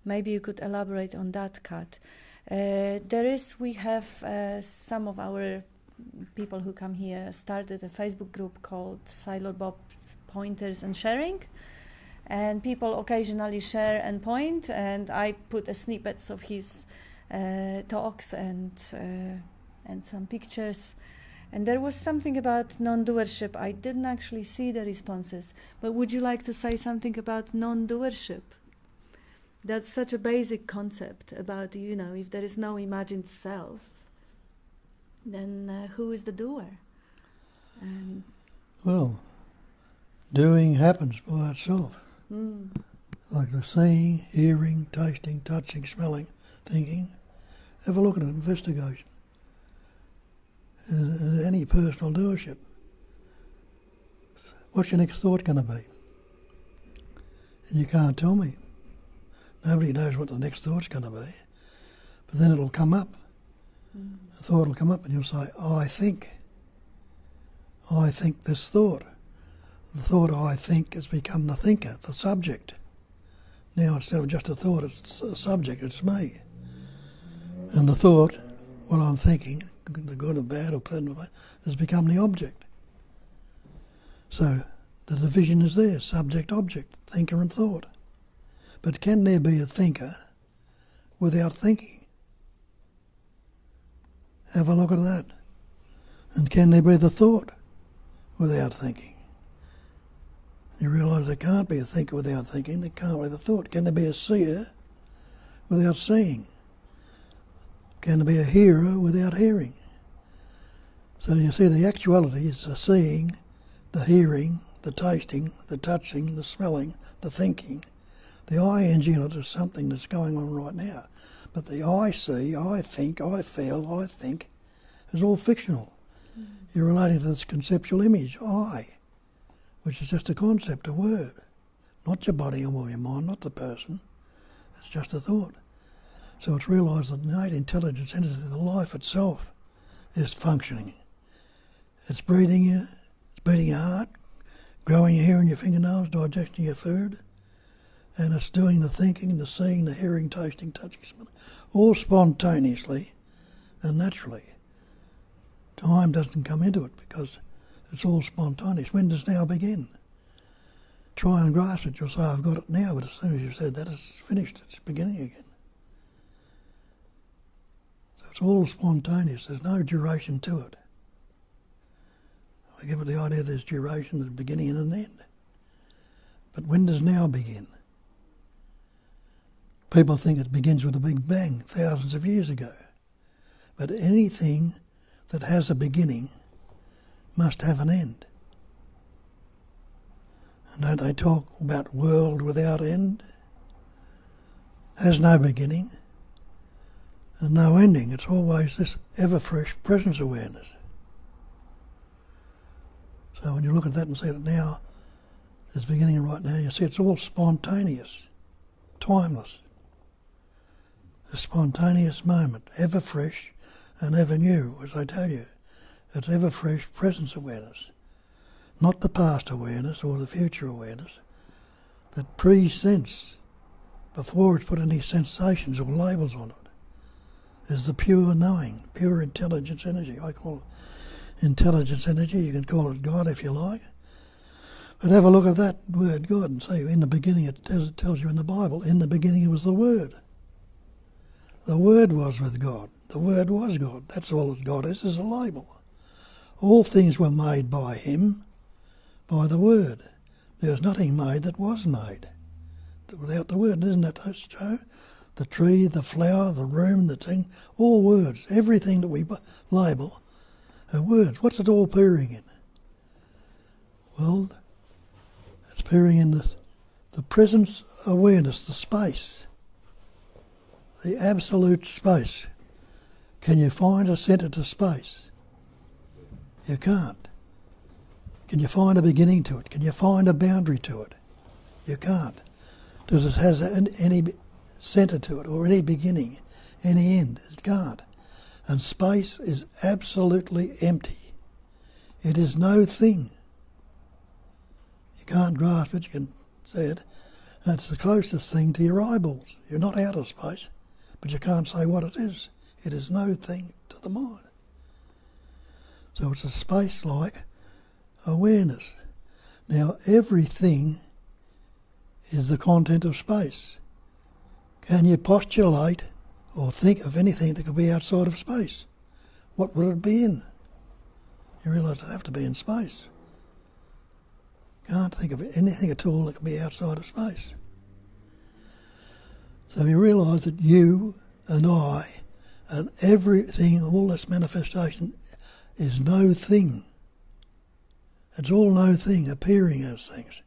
Maybe you could elaborate on that, Kat. We have some of our people who come here started a Facebook group called Sailor Bob Pointers and Sharing. And people occasionally share and point, and I put snippets of his talks and some pictures. And there was something about non-doership. I didn't actually see the responses, but would you like to say something about non-doership? That's such a basic concept about, if there is no imagined self, then who is the doer? Well, doing happens by itself. Like the seeing, hearing, tasting, touching, smelling, thinking. Have a look at it, investigation. Any personal doership. What's your next thought going to be? And you can't tell me. Nobody knows what the next thought's going to be. But then it'll come up. A thought will come up and you'll say, I think this thought. The thought I think has become the thinker, the subject. Now instead of just a thought, it's a subject, it's me. And the thought, what I'm thinking, the good or bad or pleasant, has become the object. So the division is there, subject, object, thinker and thought. But can there be a thinker without thinking? Have a look at that. And can there be the thought without thinking? You realise there can't be a thinker without thinking, there can't be the thought. Can there be a seer without seeing? Can there be a hearer without hearing? So you see the actuality is the seeing, the hearing, the tasting, the touching, the smelling, the thinking. The ing in it is something that's going on right now. But the I see, I think, I feel, I think is all fictional. You're relating to this conceptual image, I, which is just a concept, a word. Not your body or your mind, not the person. It's just a thought. So it's realised that the innate intelligence entity, the life itself, is functioning. It's breathing you, it's beating your heart, growing your hair in your fingernails, digesting your food, and it's doing the thinking, the seeing, the hearing, tasting, touching, smelling, all spontaneously and naturally. Time doesn't come into it because it's all spontaneous. When does now begin? Try and grasp it. You'll say, I've got it now, but as soon as you've said that, it's finished. It's beginning again. So it's all spontaneous. There's no duration to it. I give it the idea there's duration, there's a beginning and an end. But when does now begin? People think it begins with a Big Bang thousands of years ago. But anything that has a beginning must have an end. And don't they talk about world without end? Has no beginning and no ending. It's always this ever-fresh presence awareness. So when you look at that and see that now, it's beginning right now, you see it's all spontaneous, timeless. A spontaneous moment, ever fresh and ever new, as I tell you. It's ever fresh presence awareness, not the past awareness or the future awareness that presents, before it's put any sensations or labels on it, is the pure knowing, pure intelligence energy. I call it intelligence energy. You can call it God if you like. But have a look at that word God and say, in the beginning, it tells you in the Bible, in the beginning it was the Word. The Word was with God. The Word was God. That's all that God is a label. All things were made by Him, by the Word. There was nothing made that was made without the Word. Isn't that so? The tree, the flower, the room, the thing, all words. Everything that we label are words. What's it all appearing in? Well, it's appearing in the presence awareness, the space, the absolute space. Can you find a centre to space? You can't. Can you find a beginning to it? Can you find a boundary to it? You can't. Does it have any centre to it or any beginning, any end? It can't. And space is absolutely empty. It is no thing. You can't grasp it, you can see it. That's the closest thing to your eyeballs. You're not out of space, but you can't say what it is. It is no thing to the mind. So it's a space-like awareness. Now, everything is the content of space. Can you postulate or think of anything that could be outside of space? What would it be in? You realise it'd have to be in space. Can't think of anything at all that can be outside of space. So you realise that you and I and everything, all this manifestation is no thing. It's all no thing appearing as things.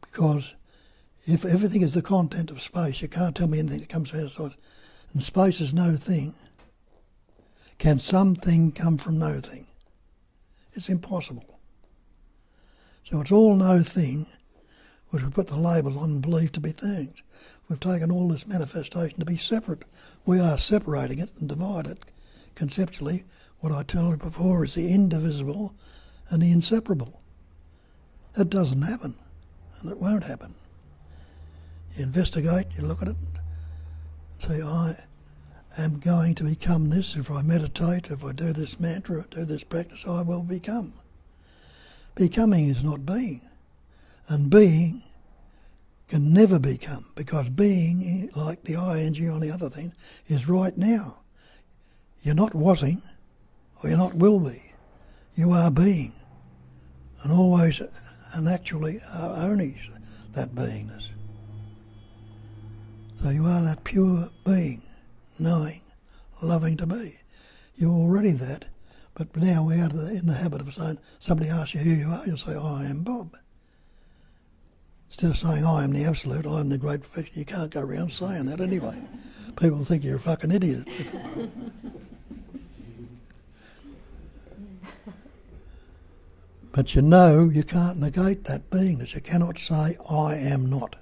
Because if everything is the content of space, you can't tell me anything that comes from outside. And space is no thing. Can something come from no thing? It's impossible. So it's all no thing, which we put the label on and believe to be things. We've taken all this manifestation to be separate. We are separating it and dividing it conceptually. What I told you before is the indivisible and the inseparable. It doesn't happen, and it won't happen. You investigate, you look at it, and say, I am going to become this. If I meditate, if I do this mantra, do this practice, I will become. Becoming is not being, and being can never become, because being, like the ing on the other thing, is right now. You're not wasing, or you're not will be. You are being, and always and actually are only that beingness. So you are that pure being, knowing, loving to be. You're already that, but now we're in the habit of saying, somebody asks you who you are, you'll say, I am Bob. Instead of saying, I am the absolute, I am the great perfection. You can't go around saying that anyway. People think you're a fucking idiot. But you know you can't negate that beingness. You cannot say, I am not.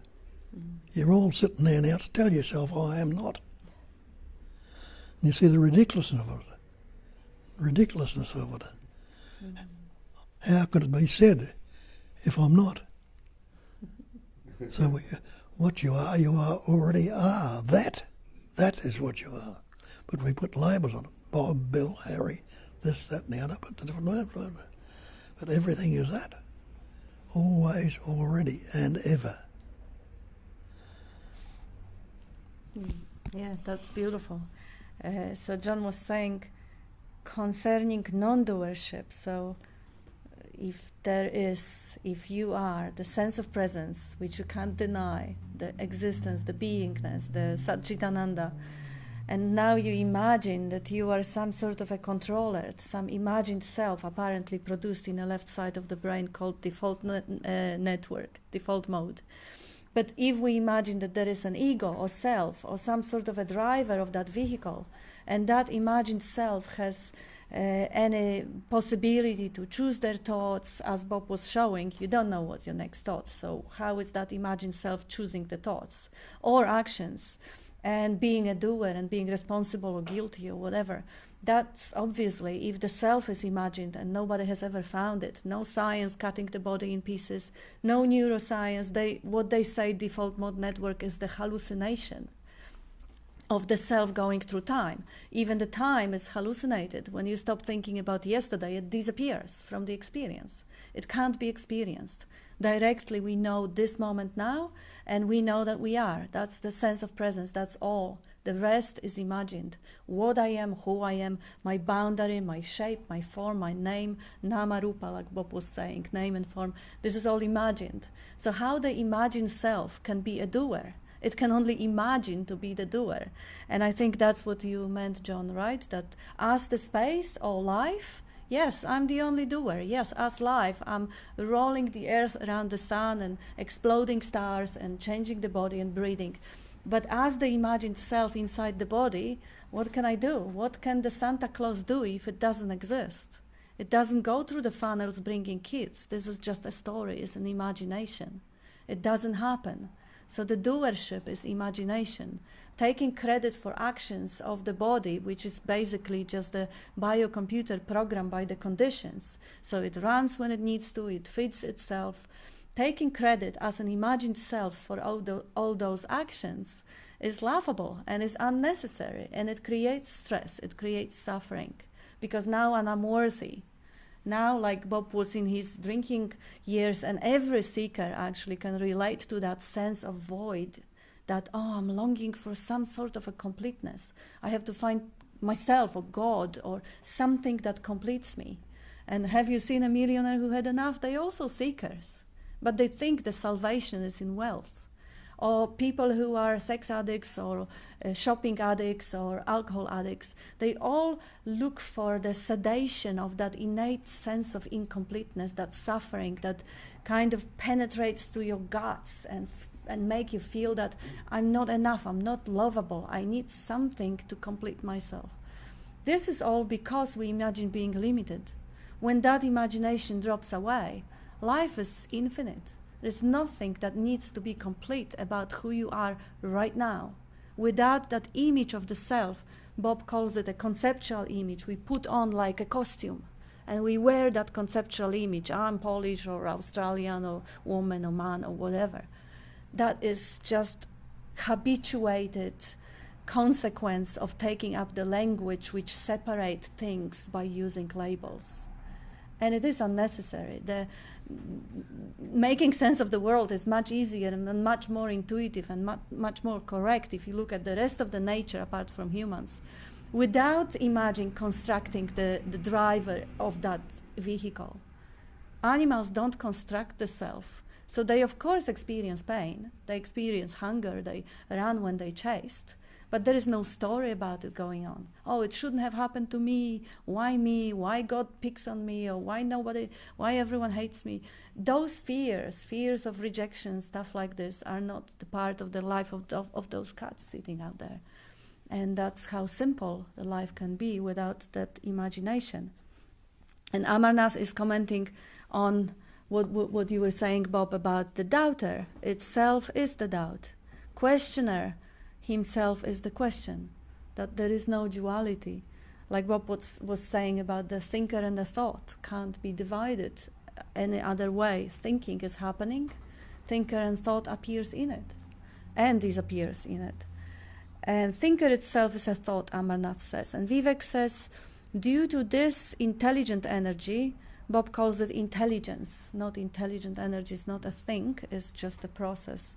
You're all sitting there now to tell yourself, I am not. And you see the ridiculousness of it. How could it be said if I'm not? So what you are already are. That is what you are. But we put labels on it. Bob, Bill, Harry, this, that and the other, but the different labels. But everything is that. Always, already, and ever. Yeah, that's beautiful. So John was saying concerning non-doership, so if you are the sense of presence, which you can't deny, the existence, the beingness, the Satchitananda, and now you imagine that you are some sort of a controller, some imagined self apparently produced in the left side of the brain called default network, default mode. But if we imagine that there is an ego or self or some sort of a driver of that vehicle, and that imagined self has any possibility to choose their thoughts, as Bob was showing, you don't know what's your next thoughts. So how is that imagined self choosing the thoughts or actions and being a doer and being responsible or guilty or whatever? That's obviously, if the self is imagined and nobody has ever found it, no science cutting the body in pieces, no neuroscience, what they say default mode network is the hallucination of the self going through time. Even the time is hallucinated. When you stop thinking about yesterday, it disappears from the experience. It can't be experienced. Directly we know this moment now, and we know that we are. That's the sense of presence, that's all. The rest is imagined. What I am, who I am, my boundary, my shape, my form, my name, nama rupa, like Bob was saying, name and form, this is all imagined. So how the imagined self can be a doer? It can only imagine to be the doer. And I think that's what you meant, John, right? That as the space or life, yes, I'm the only doer. Yes, as life, I'm rolling the earth around the sun and exploding stars and changing the body and breathing. But as the imagined self inside the body, what can I do? What can the Santa Claus do if it doesn't exist? It doesn't go through the funnels bringing kids. This is just a story, it's an imagination. It doesn't happen. So the doership is imagination, taking credit for actions of the body, which is basically just a biocomputer programmed by the conditions. So it runs when it needs to, it feeds itself. Taking credit as an imagined self for all those actions is laughable and is unnecessary, and it creates stress, it creates suffering, because now I'm unworthy. Now, like Bob was in his drinking years, and every seeker actually can relate to that sense of void, that, I'm longing for some sort of a completeness. I have to find myself or God or something that completes me. And have you seen a millionaire who had enough? They're also seekers, but they think the salvation is in wealth. Or people who are sex addicts or shopping addicts or alcohol addicts, they all look for the sedation of that innate sense of incompleteness, that suffering that kind of penetrates to your guts and make you feel that I'm not enough, I'm not lovable, I need something to complete myself. This is all because we imagine being limited. When that imagination drops away, life is infinite. There's nothing that needs to be complete about who you are right now. Without that image of the self, Bob calls it a conceptual image we put on like a costume. And we wear that conceptual image, I'm Polish or Australian or woman or man or whatever. That is just habituated consequence of taking up the language which separate things by using labels. And it is unnecessary. Making sense of the world is much easier and much more intuitive and much more correct if you look at the rest of the nature apart from humans, without imagining constructing the driver of that vehicle. Animals don't construct the self. So they, of course, experience pain. They experience hunger. They run when they're chased. But there is no story about it going on. Oh, it shouldn't have happened to me. Why me? Why God picks on me? Or why everyone hates me? Those fears of rejection, stuff like this, are not the part of the life of those cats sitting out there. And that's how simple the life can be without that imagination. And Amarnath is commenting on what you were saying, Bob, about the doubter. Itself is the doubt. Questioner himself is the question, that there is no duality. Like Bob was saying about the thinker and the thought can't be divided any other way. Thinking is happening, thinker and thought appears in it and disappears in it. And thinker itself is a thought, Amarnath says. And Vivek says, due to this intelligent energy, Bob calls it intelligence, not intelligent energy. It's not a thing, it's just a process.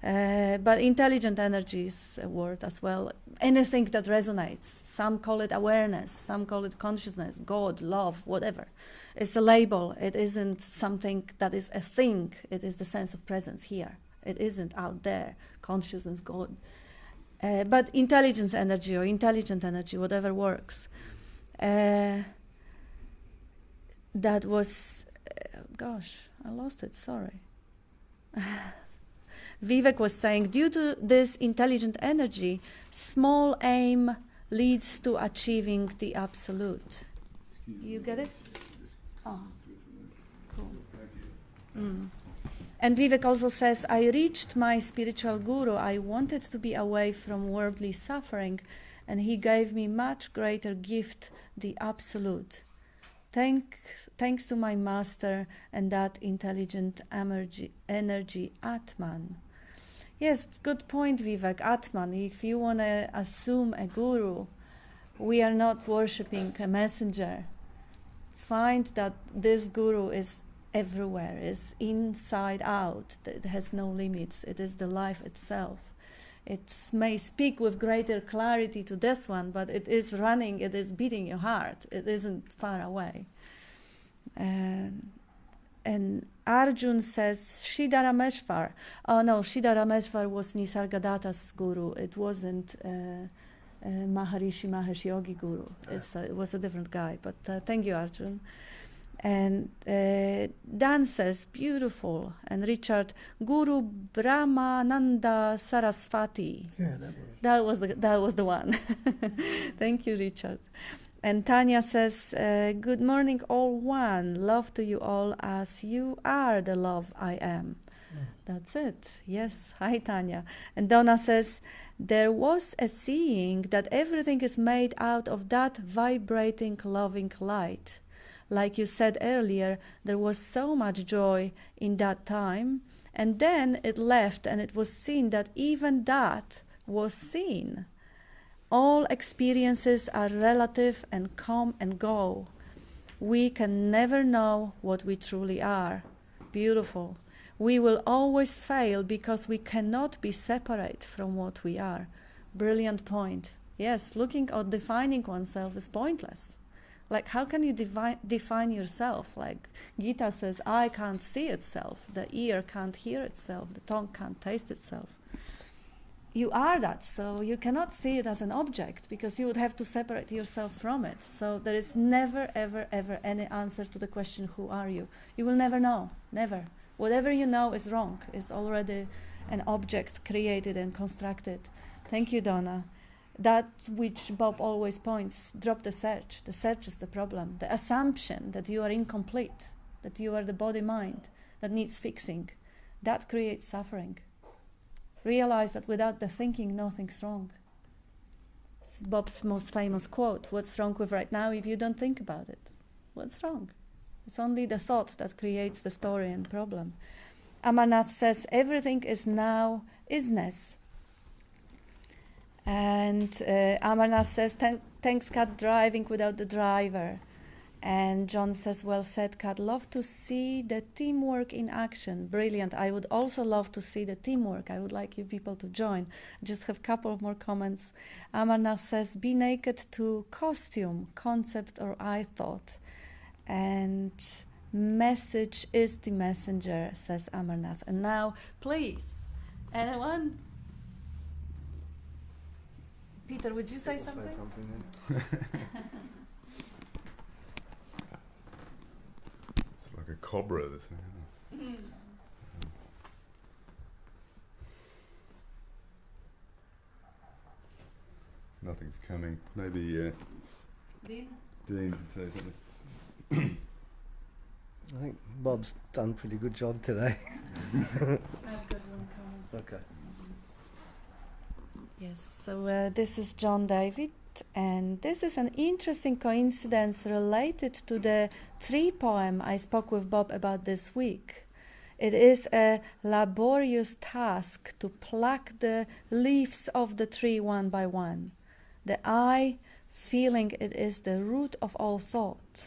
But intelligent energy is a word as well. Anything that resonates. Some call it awareness, some call it consciousness, God, love, whatever. It's a label. It isn't something that is a thing. It is the sense of presence here. It isn't out there, consciousness, God. But intelligence energy or intelligent energy, whatever works. That was, gosh, I lost it, sorry. Vivek was saying, due to this intelligent energy, small aim leads to achieving the absolute. You get it? Oh, cool. And Vivek also says, I reached my spiritual guru. I wanted to be away from worldly suffering, and he gave me much greater gift, the absolute. Thanks to my master and that intelligent energy, Atman. Yes, good point, Vivek, Atman. If you want to assume a guru, we are not worshipping a messenger. Find that this guru is everywhere, is inside out. It has no limits. It is the life itself. It may speak with greater clarity to this one, but it is running, it is beating your heart. It isn't far away. And Arjun says, Siddharameshwar. Oh no, Siddharameshwar was Nisargadatta's guru. It wasn't Maharishi Mahesh Yogi guru. It was a different guy, but thank you, Arjun. And Dan says, beautiful. And Richard, Guru Brahmananda Saraswati. Yeah, that was the one. Thank you, Richard. And Tanya says, good morning, all one. Love to you all as you are the love I am. That's it. Yes. Hi, Tanya. And Donna says, there was a seeing that everything is made out of that vibrating, loving light. Like you said earlier, there was so much joy in that time, and then it left and it was seen that even that was seen. All experiences are relative and come and go. We can never know what we truly are. Beautiful. We will always fail because we cannot be separate from what we are. Brilliant point. Yes, looking or defining oneself is pointless. Like, how can you define yourself? Like Gita says, eye can't see itself, the ear can't hear itself, the tongue can't taste itself. You are that, so you cannot see it as an object because you would have to separate yourself from it. So there is never, ever, ever any answer to the question, who are you? You will never know, never. Whatever you know is wrong, is already an object created and constructed. Thank you, Donna. That which Bob always points, drop the search. The search is the problem. The assumption that you are incomplete, that you are the body-mind that needs fixing, that creates suffering. Realize that without the thinking, nothing's wrong. It's Bob's most famous quote, what's wrong with right now if you don't think about it? What's wrong? It's only the thought that creates the story and problem. Amarnath says everything is now isness. And Amarnath says, thanks Kat, driving without the driver. And John says, well said Kat, love to see the teamwork in action. Brilliant. I would also love to see the teamwork. I would like you people to join. Just have a couple of more comments. Amarnath says, be naked to costume, concept or I thought. And message is the messenger, says Amarnath. And now, please, anyone? Peter, would you say something? It's like a cobra. This thing. Nothing's coming. Maybe Dean? Dean could say something. I think Bob's done a pretty good job today. I've got one comment. Okay. Yes, so this is John David, and this is an interesting coincidence related to the tree poem I spoke with Bob about this week. It is a laborious task to pluck the leaves of the tree one by one. The I feeling it is the root of all thought.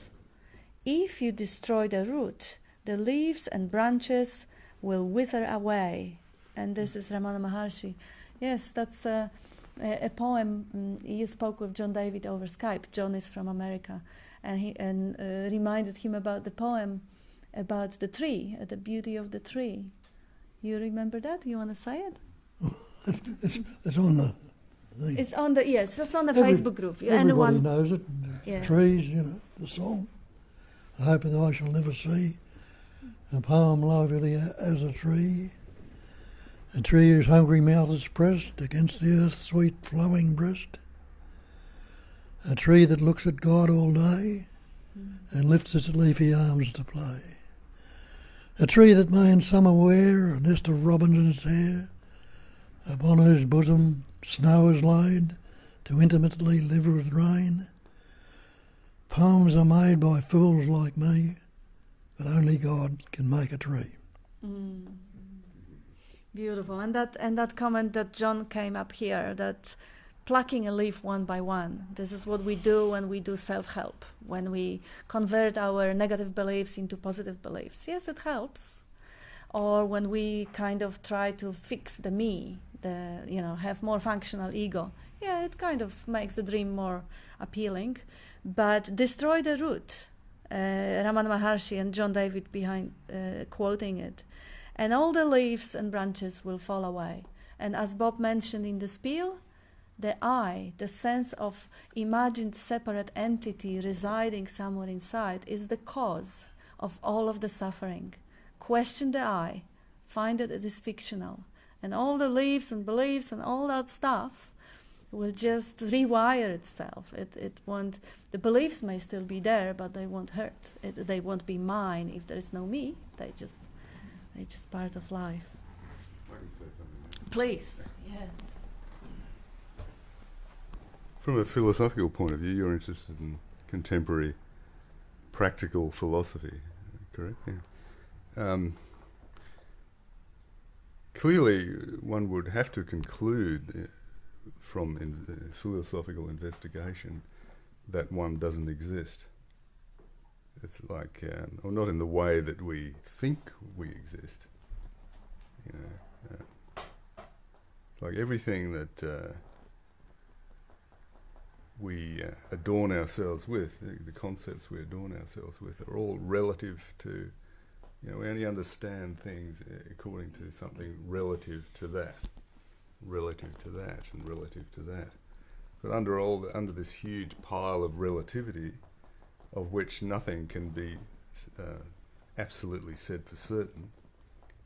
If you destroy the root, the leaves and branches will wither away. And this is Ramana Maharishi. Yes, that's a poem. You spoke with John David over Skype. John is from America, and he reminded him about the poem about the tree, the beauty of the tree. You remember that? You want to say it? It's on the thing. It's on the it's on the Every- Facebook group. Everybody Anyone? knows it. Yeah. Trees, the song. I hope that I shall never see a poem lovely as a tree. A tree whose hungry mouth is pressed against the earth's sweet flowing breast. A tree that looks at God all day and lifts its leafy arms to play. A tree that may in summer wear a nest of robins in its hair, upon whose bosom snow is laid to intimately live with rain. Poems are made by fools like me, but only God can make a tree. Beautiful. And that comment that John came up here, that plucking a leaf one by one, this is what we do when we do self-help, when we convert our negative beliefs into positive beliefs. Yes, it helps. Or when we kind of try to fix the me, have more functional ego. Yeah, it kind of makes the dream more appealing. But destroy the root. Ramana Maharishi and John David behind quoting it. And all the leaves and branches will fall away. And as Bob mentioned in the spiel, the I, the sense of imagined separate entity residing somewhere inside, is the cause of all of the suffering. Question the I, find that it is fictional. And all the leaves and beliefs and all that stuff will just rewire itself. It won't. The beliefs may still be there, but they won't hurt. They won't be mine if there is no me. They're just part of life. I can say something. Please. Yes. From a philosophical point of view, you're interested in contemporary practical philosophy, correct? Yeah. Clearly, one would have to conclude from philosophical investigation that one doesn't exist. It's like, or not in the way that we think we exist. Like everything that we adorn ourselves with, the concepts we adorn ourselves with, are all relative to. We only understand things according to something relative to that, relative to that, and relative to that. But under this huge pile of relativity, of which nothing can be absolutely said for certain,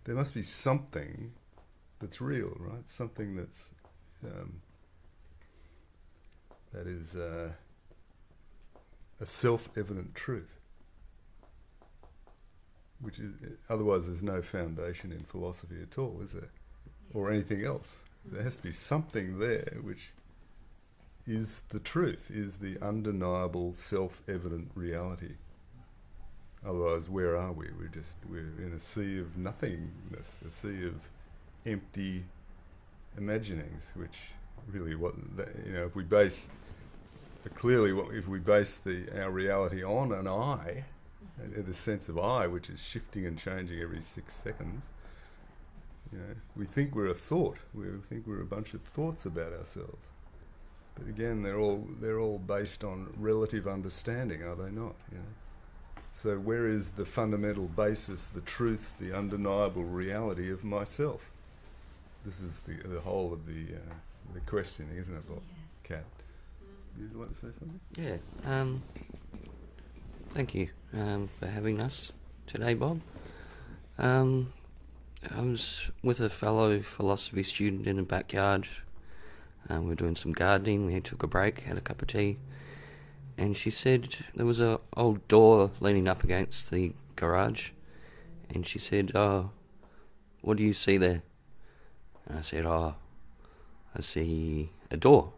there must be something that's real, right? Something that's that is a self-evident truth. Which is, otherwise there's no foundation in philosophy at all, is there? Or anything else. There has to be something there which is the truth, is the undeniable self-evident reality. Otherwise, where are we? We're in a sea of nothingness, a sea of empty imaginings, which really if we base our reality on an I, the sense of I, which is shifting and changing every 6 seconds, we think we're a thought. We think we're a bunch of thoughts about ourselves. But again, they're all based on relative understanding, are they not? So where is the fundamental basis, the truth, the undeniable reality of myself? This is the whole of the questioning, isn't it, Bob? Yes. Kat, would you like to say something? Yeah. Thank you for having us today, Bob. I was with a fellow philosophy student in the backyard. We were doing some gardening. We took a break, had a cup of tea, and she said there was an old door leaning up against the garage, and she said, "Oh, what do you see there?" And I said, "Oh, I see a door."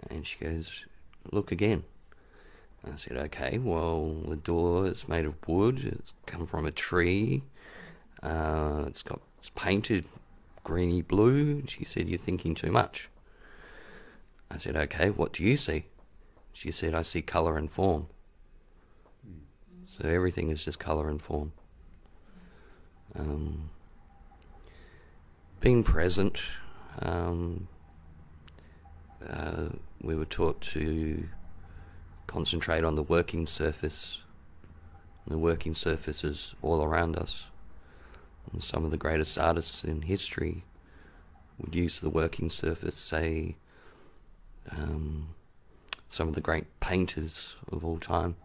And she goes, "Look again." And I said, "Okay, well, the door is made of wood. It's come from a tree. It's painted greeny blue." She said, "You're thinking too much." I said, "Okay, what do you see?" She said, "I see colour and form." So everything is just colour and form. Being present, we were taught to concentrate on the working surface. And the working surface is all around us. And some of the greatest artists in history would use the working surface, say, some of the great painters of all time.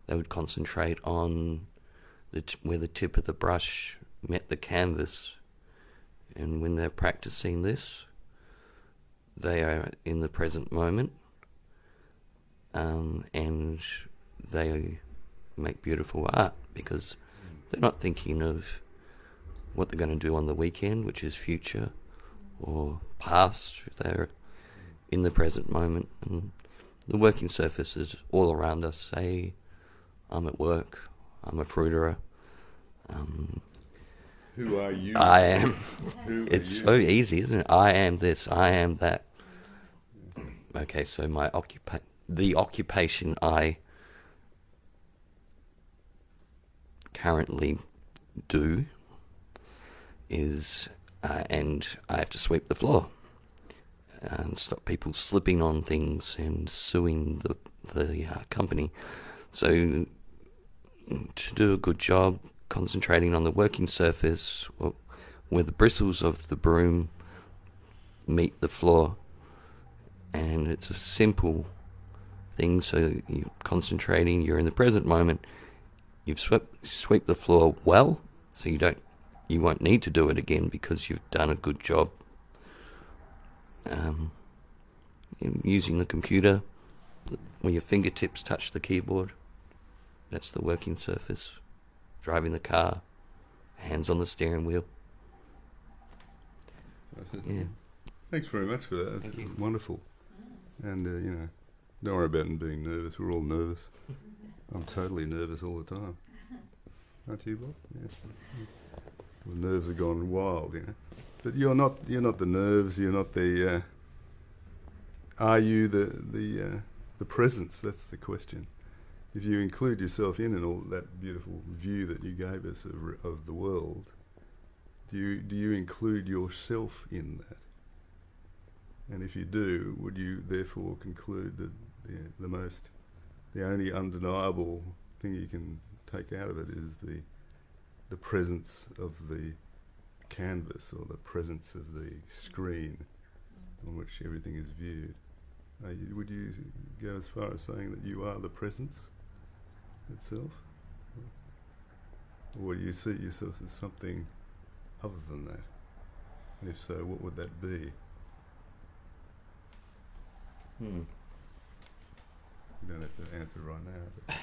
They would concentrate on where the tip of the brush met the canvas, and when they're practicing this, they are in the present moment, and they make beautiful art because they're not thinking of what they're going to do on the weekend, which is future or past. They're in the present moment, and the working surface is all around us. Say, I'm at work, I'm a fruiterer. Who are you? I am. It's so easy, isn't it? I am this, I am that. Okay, so the occupation I currently do is, and I have to sweep the floor and stop people slipping on things and suing the company. So to do a good job concentrating on the working surface, where the bristles of the broom meet the floor, and it's a simple thing. So you're concentrating, you're in the present moment. You've swept the floor well, so you won't need to do it again because you've done a good job. Using the computer, when your fingertips touch the keyboard, that's the working surface. Driving the car, hands on the steering wheel. Yeah. Thanks very much for that. That's wonderful. And, don't worry about being nervous. We're all nervous. I'm totally nervous all the time. Aren't you, Bob? Yes. The nerves have gone wild, But you're not the nerves. You're not the. Are you the presence? That's the question. If you include yourself in all that beautiful view that you gave us of the world, do you include yourself in that? And if you do, would you therefore conclude that the only undeniable thing you can take out of it is the presence of the canvas, or the presence of the screen on which everything is viewed? Would you go as far as saying that you are the presence itself? Or do you see yourself as something other than that? And if so, what would that be? You don't have to answer right now. But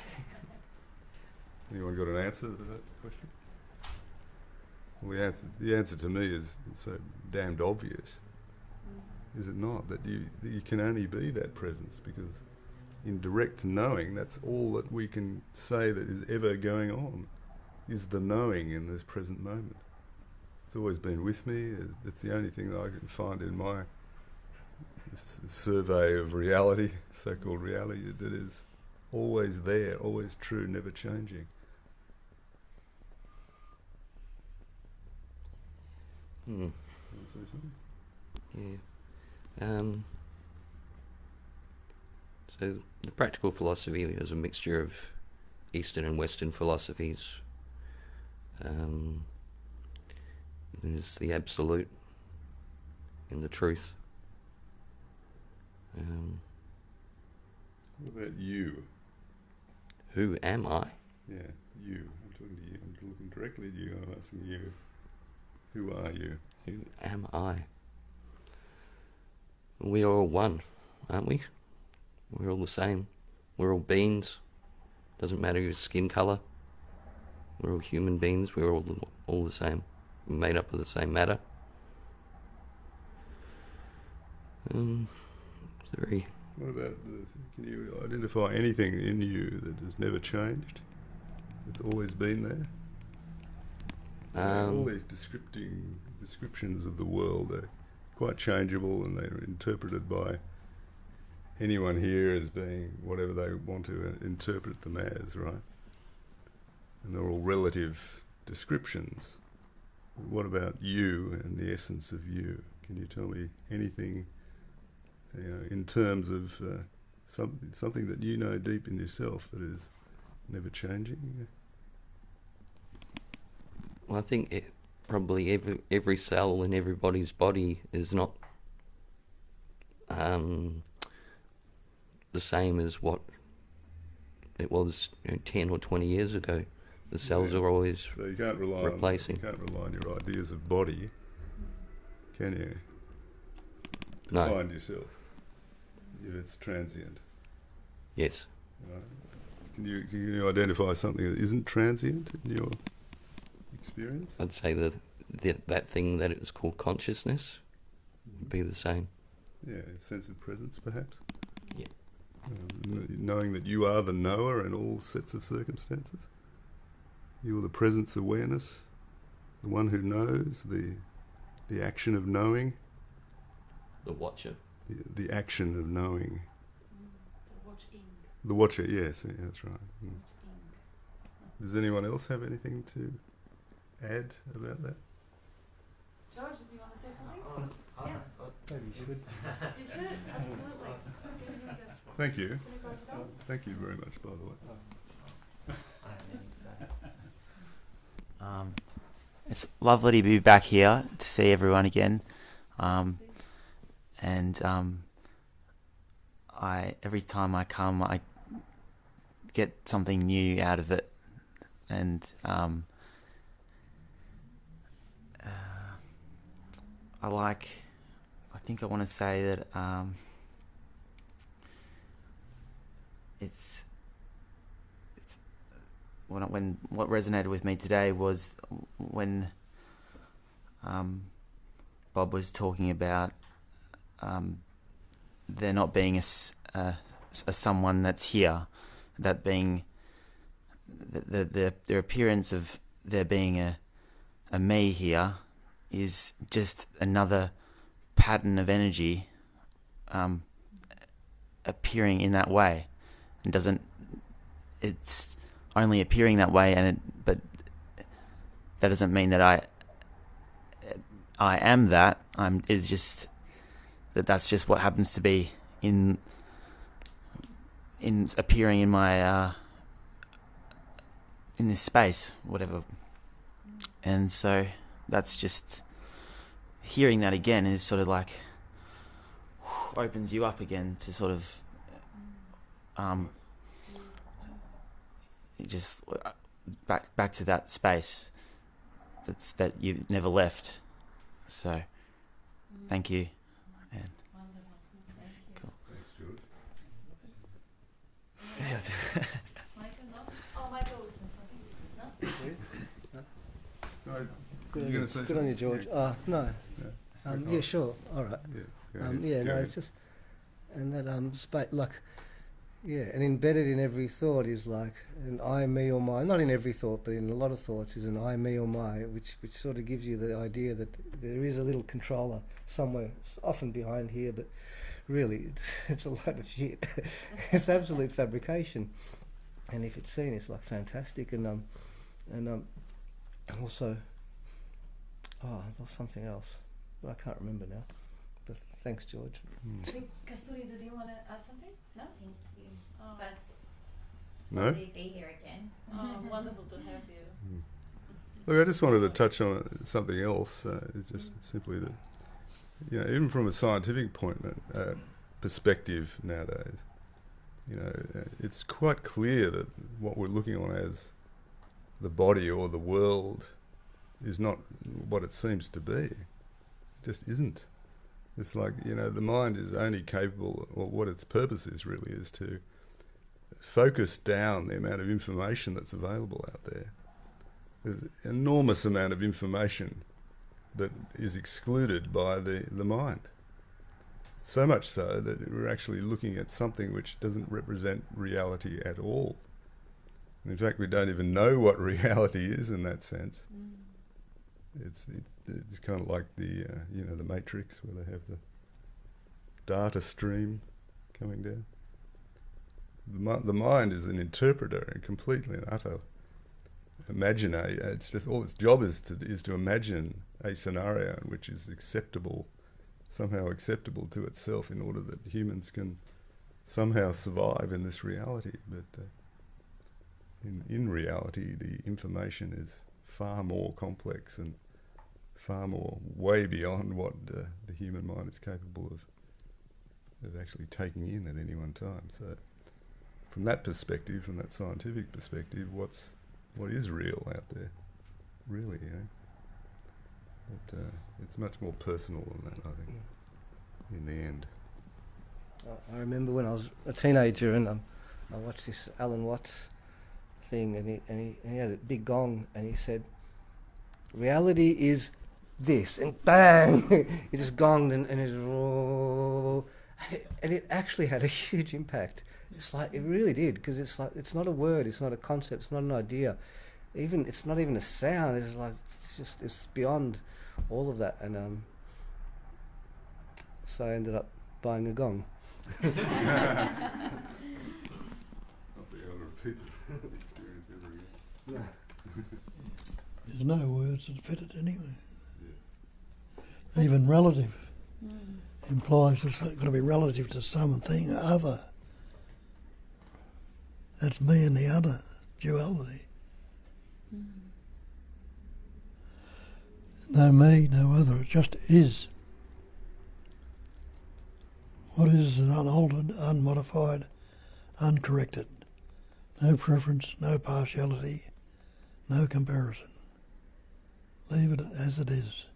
anyone got an answer to that question? Well, the answer to me is so damned obvious, is it not? That you can only be that presence, because in direct knowing, that's all that we can say that is ever going on, is the knowing in this present moment. It's always been with me. It's the only thing that I can find in my survey of reality, so-called reality, that is always there, always true, never changing. Hmm. Want to say something? Yeah. So the practical philosophy is a mixture of Eastern and Western philosophies. There's the absolute and the truth. What about you? Who am I? Yeah, you. I'm talking to you. I'm looking directly at you. I'm asking you. Who are you? Who am I? We're all one, aren't we? We're all the same. We're all beings. Doesn't matter your skin colour. We're all human beings. We're all the same. We're made up of the same matter. It's a very... What about can you identify anything in you that has never changed? It's always been there? All these descriptions of the world are quite changeable, and they're interpreted by anyone here as being whatever they want to interpret them as, right? And they're all relative descriptions. What about you and the essence of you? Can you tell me anything, in terms of something that you know deep in yourself that is never changing? Well, I think probably every cell in everybody's body is not the same as what it was 10 or 20 years ago. The cells are always so you can't rely replacing. You can't rely on your ideas of body, can you? To No. find yourself, if it's transient. Yes. Right. Can you identify something that isn't transient in your experience? I'd say that thing that is called consciousness would be the same. Yeah, a sense of presence, perhaps. Yeah. Knowing that you are the knower in all sets of circumstances. You are the presence awareness, the one who knows, the action of knowing. The watcher. The action of knowing. The watching. The watcher, yes, yeah, that's right. Does anyone else have anything to add about that? George, do you want to say something? Yeah. Maybe you should. You should, absolutely. Thank you. Can you pass it on? Thank you very much, by the way. It's lovely to be back here to see everyone again, and every time I come, I get something new out of it, and I think I want to say that it's when what resonated with me today was when Bob was talking about there not being a someone that's here, that being the appearance of there being a me here is just another pattern of energy appearing in that way, and it's only appearing that way, but that doesn't mean that I am that. It's just that's just what happens to be in appearing in my in this space, whatever. And so that's just hearing that again is sort of like opens you up again to sort of just back to that space that you've never left. So thank you. And Wonderful. Thank you. cool. Thanks, George. Michael, no? Oh, Michael was saying something. No? No, Good you on going you, to say good on you, something? George. No. Yeah. Yeah, sure. All right. Yeah, go ahead, Yeah, go no, ahead. it's just, and that space, like, Yeah, and embedded in every thought is like an I, me or my. Not in every thought, but in a lot of thoughts is an I, me or my, which sort of gives you the idea that there is a little controller somewhere, it's often behind here, but really it's a load of shit. It's absolute fabrication. And if it's seen, it's like fantastic. And also, there was something else, but I can't remember now. But thanks, George. Kasturi, did you want to add something? No? But No? be here again. Wonderful to have you. Look, I just wanted to touch on something else. It's just simply that, you know, even from a scientific perspective nowadays, you know, it's quite clear that what we're looking on as the body or the world is not what it seems to be. It just isn't. It's like, you know, the mind is only capable, or what its purpose is really, is to focus down the amount of information that's available out there. There's an enormous amount of information that is excluded by the mind. So much so that we're actually looking at something which doesn't represent reality at all. And in fact, we don't even know what reality is in that sense. It's kind of like the the Matrix, where they have the data stream coming down. The mind is an interpreter and completely and utter imaginator. It's just all its job is to imagine a scenario which is somehow acceptable to itself, in order that humans can somehow survive in this reality. But in reality, the information is far more complex and far more way beyond what the human mind is capable of actually taking in at any one time. So from that perspective, from that scientific perspective, what is real out there, really, you know? But it's much more personal than that, I think, in the end. I remember when I was a teenager and I watched this Alan Watts thing, and he had a big gong, and he said, "Reality is this," and bang, he just gonged, and it actually had a huge impact. It's like, it really did, because it's like, it's not a word, it's not a concept, it's not an idea, it's not even a sound. It's like, it's beyond all of that. And so I ended up buying a gong. Not be able to repeat the experience ever again. There's no words that fit it anyway. Yeah. Even relative implies it's got to be relative to something other. That's me and the other, duality. No me, no other, it just is. What is unaltered, unmodified, uncorrected. No preference, no partiality, no comparison. Leave it as it is.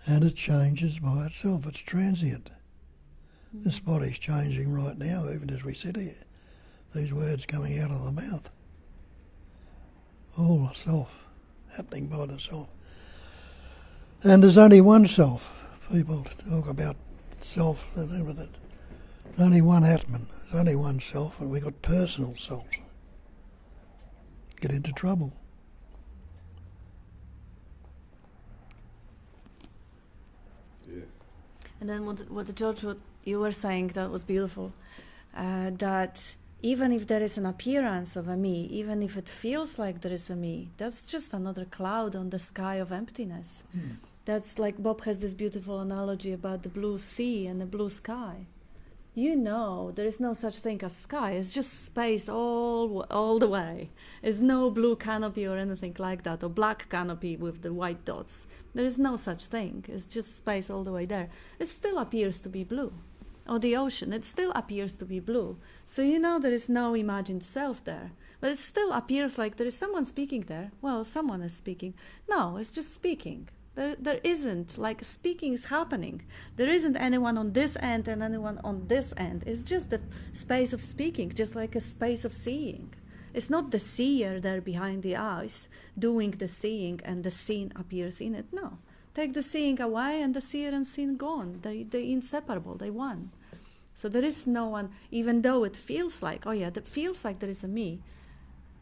And it changes by itself, it's transient. This body's changing right now, even as we sit here. These words coming out of the mouth. All self, happening by the self. And there's only one self. People talk about self and everything. There's only one Atman, there's only one self, and we've got personal selves. Get into trouble. Yes. And then what George, what you were saying, that was beautiful, that even if there is an appearance of a me, even if it feels like there is a me, that's just another cloud on the sky of emptiness. That's like Bob has this beautiful analogy about the blue sea and the blue sky. You know, there is no such thing as sky. It's just space all the way. There's no blue canopy or anything like that, or black canopy with the white dots. There is no such thing. It's just space all the way there. It still appears to be blue. Or the ocean, it still appears to be blue. So you know there is no imagined self there. But it still appears like there is someone speaking there. Well, someone is speaking. No, it's just speaking. There isn't, like, speaking is happening. There isn't anyone on this end and anyone on this end. It's just the space of speaking, just like a space of seeing. It's not the seer there behind the eyes doing the seeing and the seen appears in it. No. Take the seeing away and the seer and seen gone. They inseparable, they one. So there is no one, even though it feels like, oh yeah, that feels like there is a me.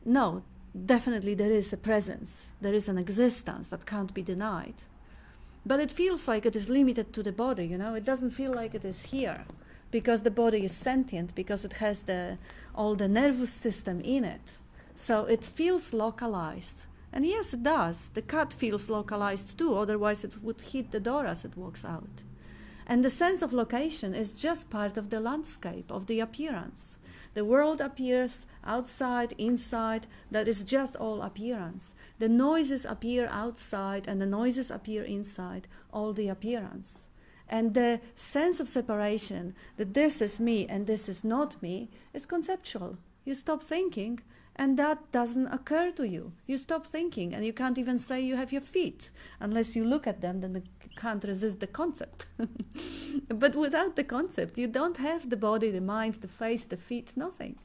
No, definitely there is a presence. There is an existence that can't be denied. But it feels like it is limited to the body, you know. It doesn't feel like it is here, because the body is sentient, because it has all the nervous system in it. So it feels localized. And yes, it does. The cat feels localized too, otherwise it would hit the door as it walks out. And the sense of location is just part of the landscape, of the appearance. The world appears outside, inside, that is just all appearance. The noises appear outside and the noises appear inside, all the appearance. And the sense of separation, that this is me and this is not me, is conceptual. You stop thinking and that doesn't occur to you. You stop thinking and you can't even say you have your feet. Unless you look at them, then you can't resist the concept. But without the concept, you don't have the body, the mind, the face, the feet, nothing.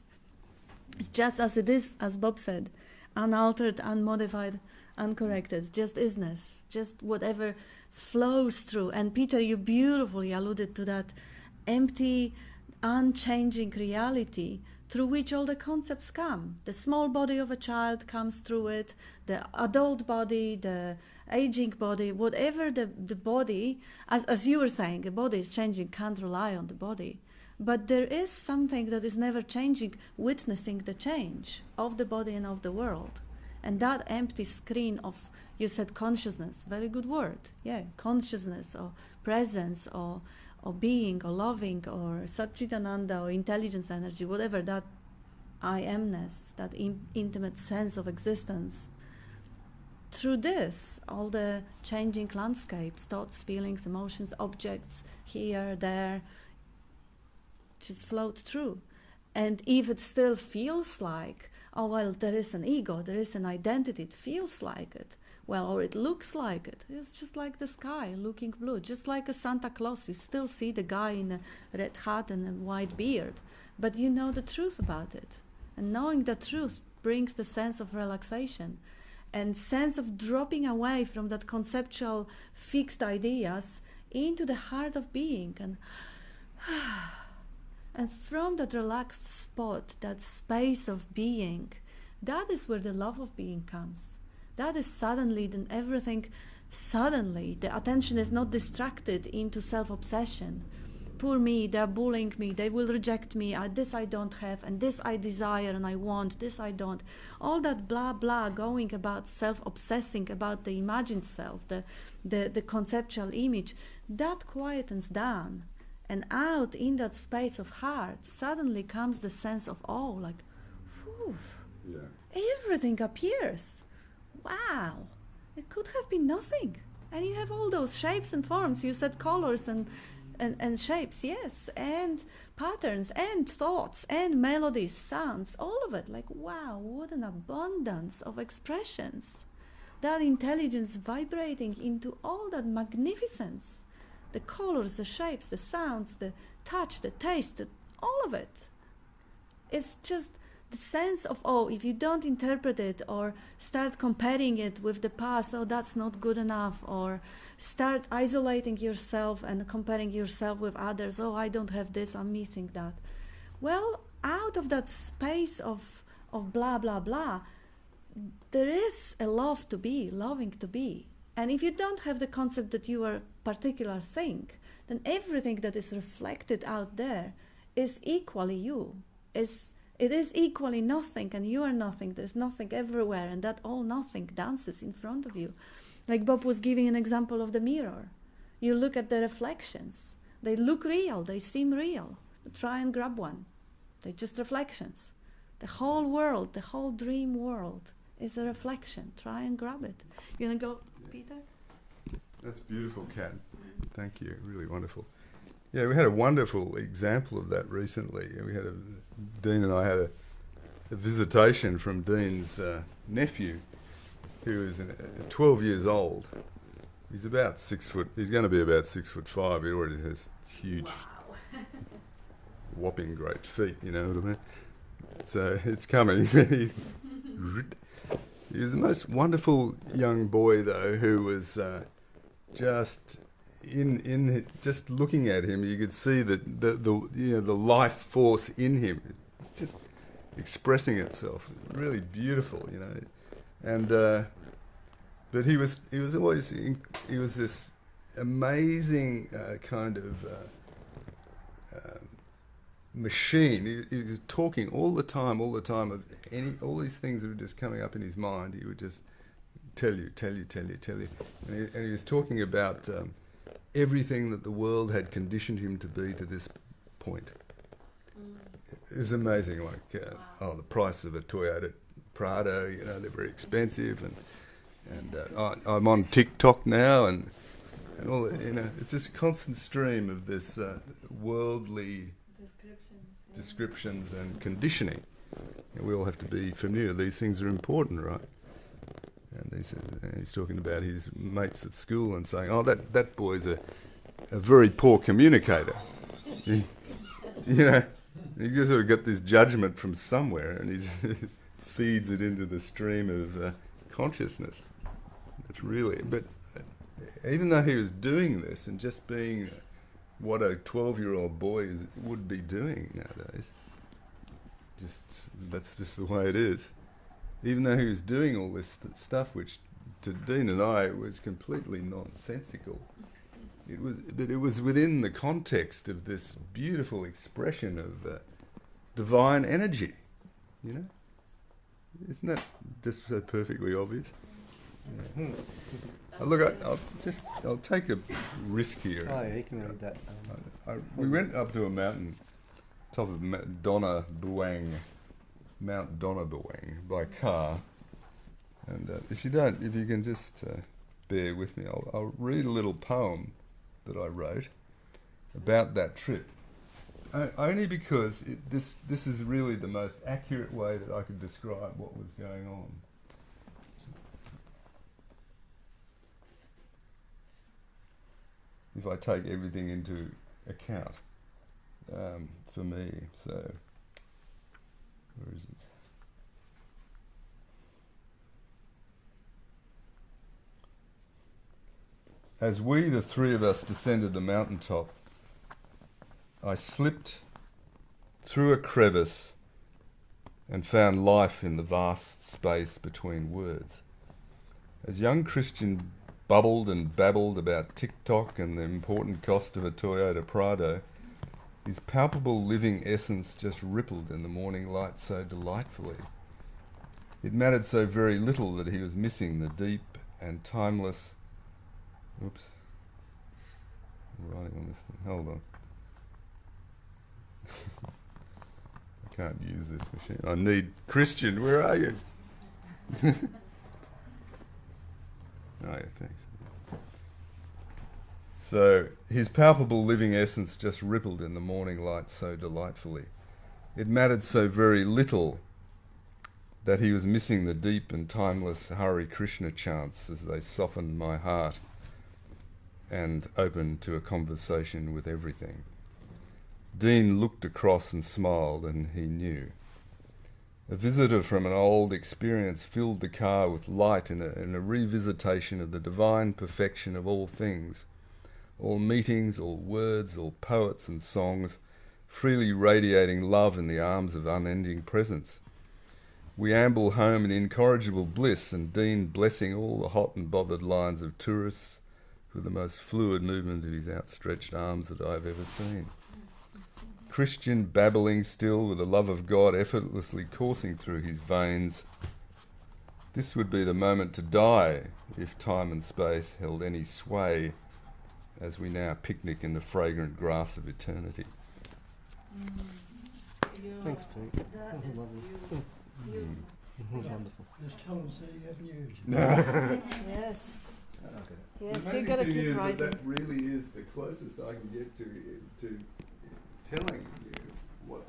It's just as it is, as Bob said, unaltered, unmodified, uncorrected, just isness, just whatever flows through. And Peter, you beautifully alluded to that empty, unchanging reality through which all the concepts come. The small body of a child comes through it, the adult body, the aging body, whatever the body, as you were saying, the body is changing, can't rely on the body. But there is something that is never changing, witnessing the change of the body and of the world. And that empty screen of, you said consciousness, very good word, yeah, consciousness or presence or being or loving or Satchitananda or intelligence energy, whatever, that I amness, that intimate sense of existence. Through this, all the changing landscapes, thoughts, feelings, emotions, objects, here, there, just float through. And if it still feels like, oh, well, there is an ego, there is an identity, it feels like it, well, or it looks like it. It's just like the sky looking blue, just like a Santa Claus. You still see the guy in a red hat and a white beard, but you know the truth about it. And knowing the truth brings the sense of relaxation and sense of dropping away from that conceptual fixed ideas into the heart of being. And from that relaxed spot, that space of being, that is where the love of being comes. That is suddenly, then everything, suddenly, the attention is not distracted into self-obsession. Poor me, they're bullying me, they will reject me, this I don't have, and this I desire and I want, this I don't. All that blah blah going about self-obsessing about the imagined self, the conceptual image, that quietens down. And out in that space of heart, suddenly comes the sense of awe, like, whew, yeah. Everything appears. Wow, it could have been nothing. And you have all those shapes and forms. You said colors and shapes, yes, and patterns and thoughts and melodies, sounds, all of it. Like, wow, what an abundance of expressions. That intelligence vibrating into all that magnificence. The colors, the shapes, the sounds, the touch, the taste, all of it. It's just the sense of, oh, if you don't interpret it or start comparing it with the past, oh, that's not good enough, or start isolating yourself and comparing yourself with others, oh, I don't have this, I'm missing that. Well, out of that space of blah, blah, blah, there is a love to be, loving to be. And if you don't have the concept that you are a particular thing, then everything that is reflected out there is equally you. It is equally nothing, and you are nothing. There's nothing everywhere, and that all nothing dances in front of you. Like Bob was giving an example of the mirror. You look at the reflections. They look real. They seem real. But try and grab one. They're just reflections. The whole world, the whole dream world is a reflection. Try and grab it. You want to go, Peter? That's beautiful, Kat. Thank you. Really wonderful. Yeah, we had a wonderful example of that recently. Dean and I had a visitation from Dean's nephew, who is 12 years old. He's about 6 foot. He's going to be about 6'5". He already has huge, whopping great feet. You know what I mean? So it's coming. He's the most wonderful young boy, though, who was just just looking at him, you could see that the life force in him, just expressing itself, really beautiful, and but he was always he was this amazing kind of machine. He was talking all the time of all these things that were just coming up in his mind. He would just tell you, and he was talking about everything that the world had conditioned him to be to this point. It was amazing, like the price of a Toyota Prado, they're very expensive, and I'm on TikTok now, and all, it's just a constant stream of this worldly descriptions and conditioning. We all have to be familiar. These things are important, right? And he's talking about his mates at school and saying, "Oh, that boy's a very poor communicator." You just sort of got this judgment from somewhere, and he feeds it into the stream of consciousness. It's really, but even though he was doing this and just being what a 12-year-old boy would be doing nowadays, that's just the way it is. Even though he was doing all this stuff, which to Dean and I was completely nonsensical, it was within the context of this beautiful expression of divine energy. Isn't that just so perfectly obvious? Yeah. Look, I'll take a risk here. Oh, yeah, you can read that. We went up to a mountain, top of Mount Donna Buang, by car. And if you can just bear with me, I'll read a little poem that I wrote about that trip. Only because this is really the most accurate way that I could describe what was going on. If I take everything into account, for me, so where is it? As we, the three of us, descended the mountaintop, I slipped through a crevice and found life in the vast space between words. As young Christian bubbled and babbled about TikTok and the important cost of a Toyota Prado, his palpable living essence just rippled in the morning light so delightfully. It mattered so very little that he was missing the deep and timeless... Oops. I'm writing on this thing. Hold on. I can't use this machine. I need... Christian, where are you? Oh yeah, thanks. So, his palpable living essence just rippled in the morning light so delightfully. It mattered so very little that he was missing the deep and timeless Hare Krishna chants as they softened my heart and opened to a conversation with everything. Dean looked across and smiled, and he knew. A visitor from an old experience filled the car with light in a revisitation of the divine perfection of all things, all meetings, all words, all poets and songs, freely radiating love in the arms of unending presence. We amble home in incorrigible bliss, and Dean blessing all the hot and bothered lines of tourists with the most fluid movement of his outstretched arms that I have ever seen. Christian babbling still with the love of God effortlessly coursing through his veins. This would be the moment to die if time and space held any sway as we now picnic in the fragrant grass of eternity. Thanks, Pete. That was lovely. Beautiful. Wonderful. Just tell them so you haven't used it. Yes. Okay. Yes, The you gotta amazing thing keep is writing. that really is the closest I can get to telling you what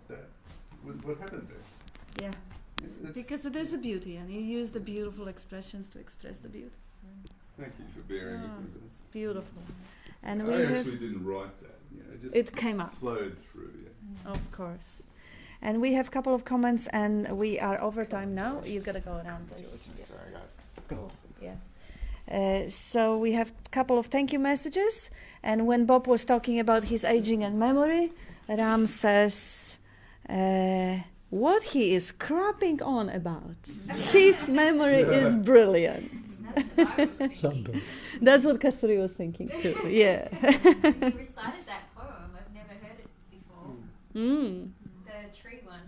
happened there. Yeah, It's- because it is a beauty, and you use the beautiful expressions to express the beauty. Thank you for bearing with me. It's beautiful, and I we have. actually didn't write that. Just It came up, flowed through. Yeah. of course. And we have a couple of comments, and we are over time now. You gotta go around this. Yes. Sorry, guys. Cool. Yeah. So we have a couple of thank you messages. And when Bob was talking about his aging and memory, Ram says, what he is crapping on about. His memory is brilliant. That's what I was thinking. Sometimes. That's what Kasturi was thinking too. Yeah. You recited that poem. I've never heard it before. Mm. The tree one.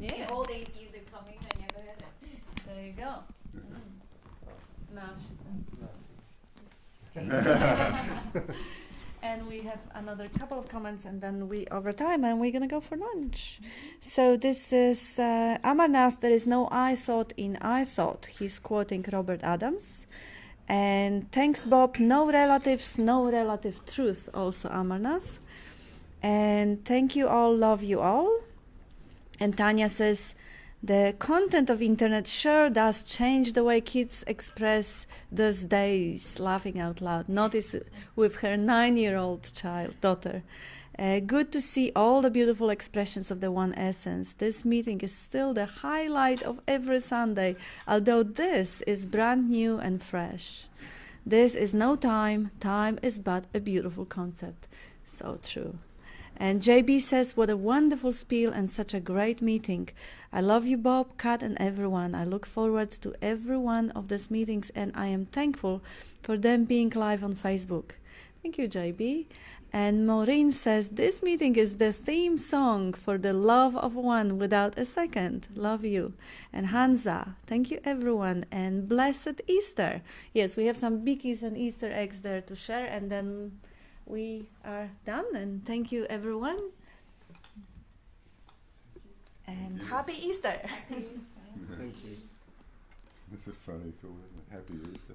Yeah. All these years of coming, I never heard it. There you go. No, and we have another couple of comments, and then we over time, and we're gonna go for lunch. So this is Amarnath. There is no I thought in I thought. He's quoting Robert Adams. And thanks, Bob. No relatives, no relative truth. Also Amarnath. And thank you all. Love you all. And Tanya says, the content of internet sure does change the way kids express those days, laughing out loud. Notice with her 9-year-old daughter. Good to see all the beautiful expressions of the One Essence. This meeting is still the highlight of every Sunday, although this is brand new and fresh. This is no time. Time is but a beautiful concept. So true. And JB says, what a wonderful spiel and such a great meeting. I love you, Bob, Kat, and everyone. I look forward to every one of these meetings, and I am thankful for them being live on Facebook. Thank you, JB. And Maureen says, this meeting is the theme song for the love of one without a second. Love you. And Hansa, thank you, everyone, and blessed Easter. Yes, we have some biggies and Easter eggs there to share, and then we are done, and thank you, everyone. And happy Easter. Thank you. That's a funny thought, isn't it? Happy Easter.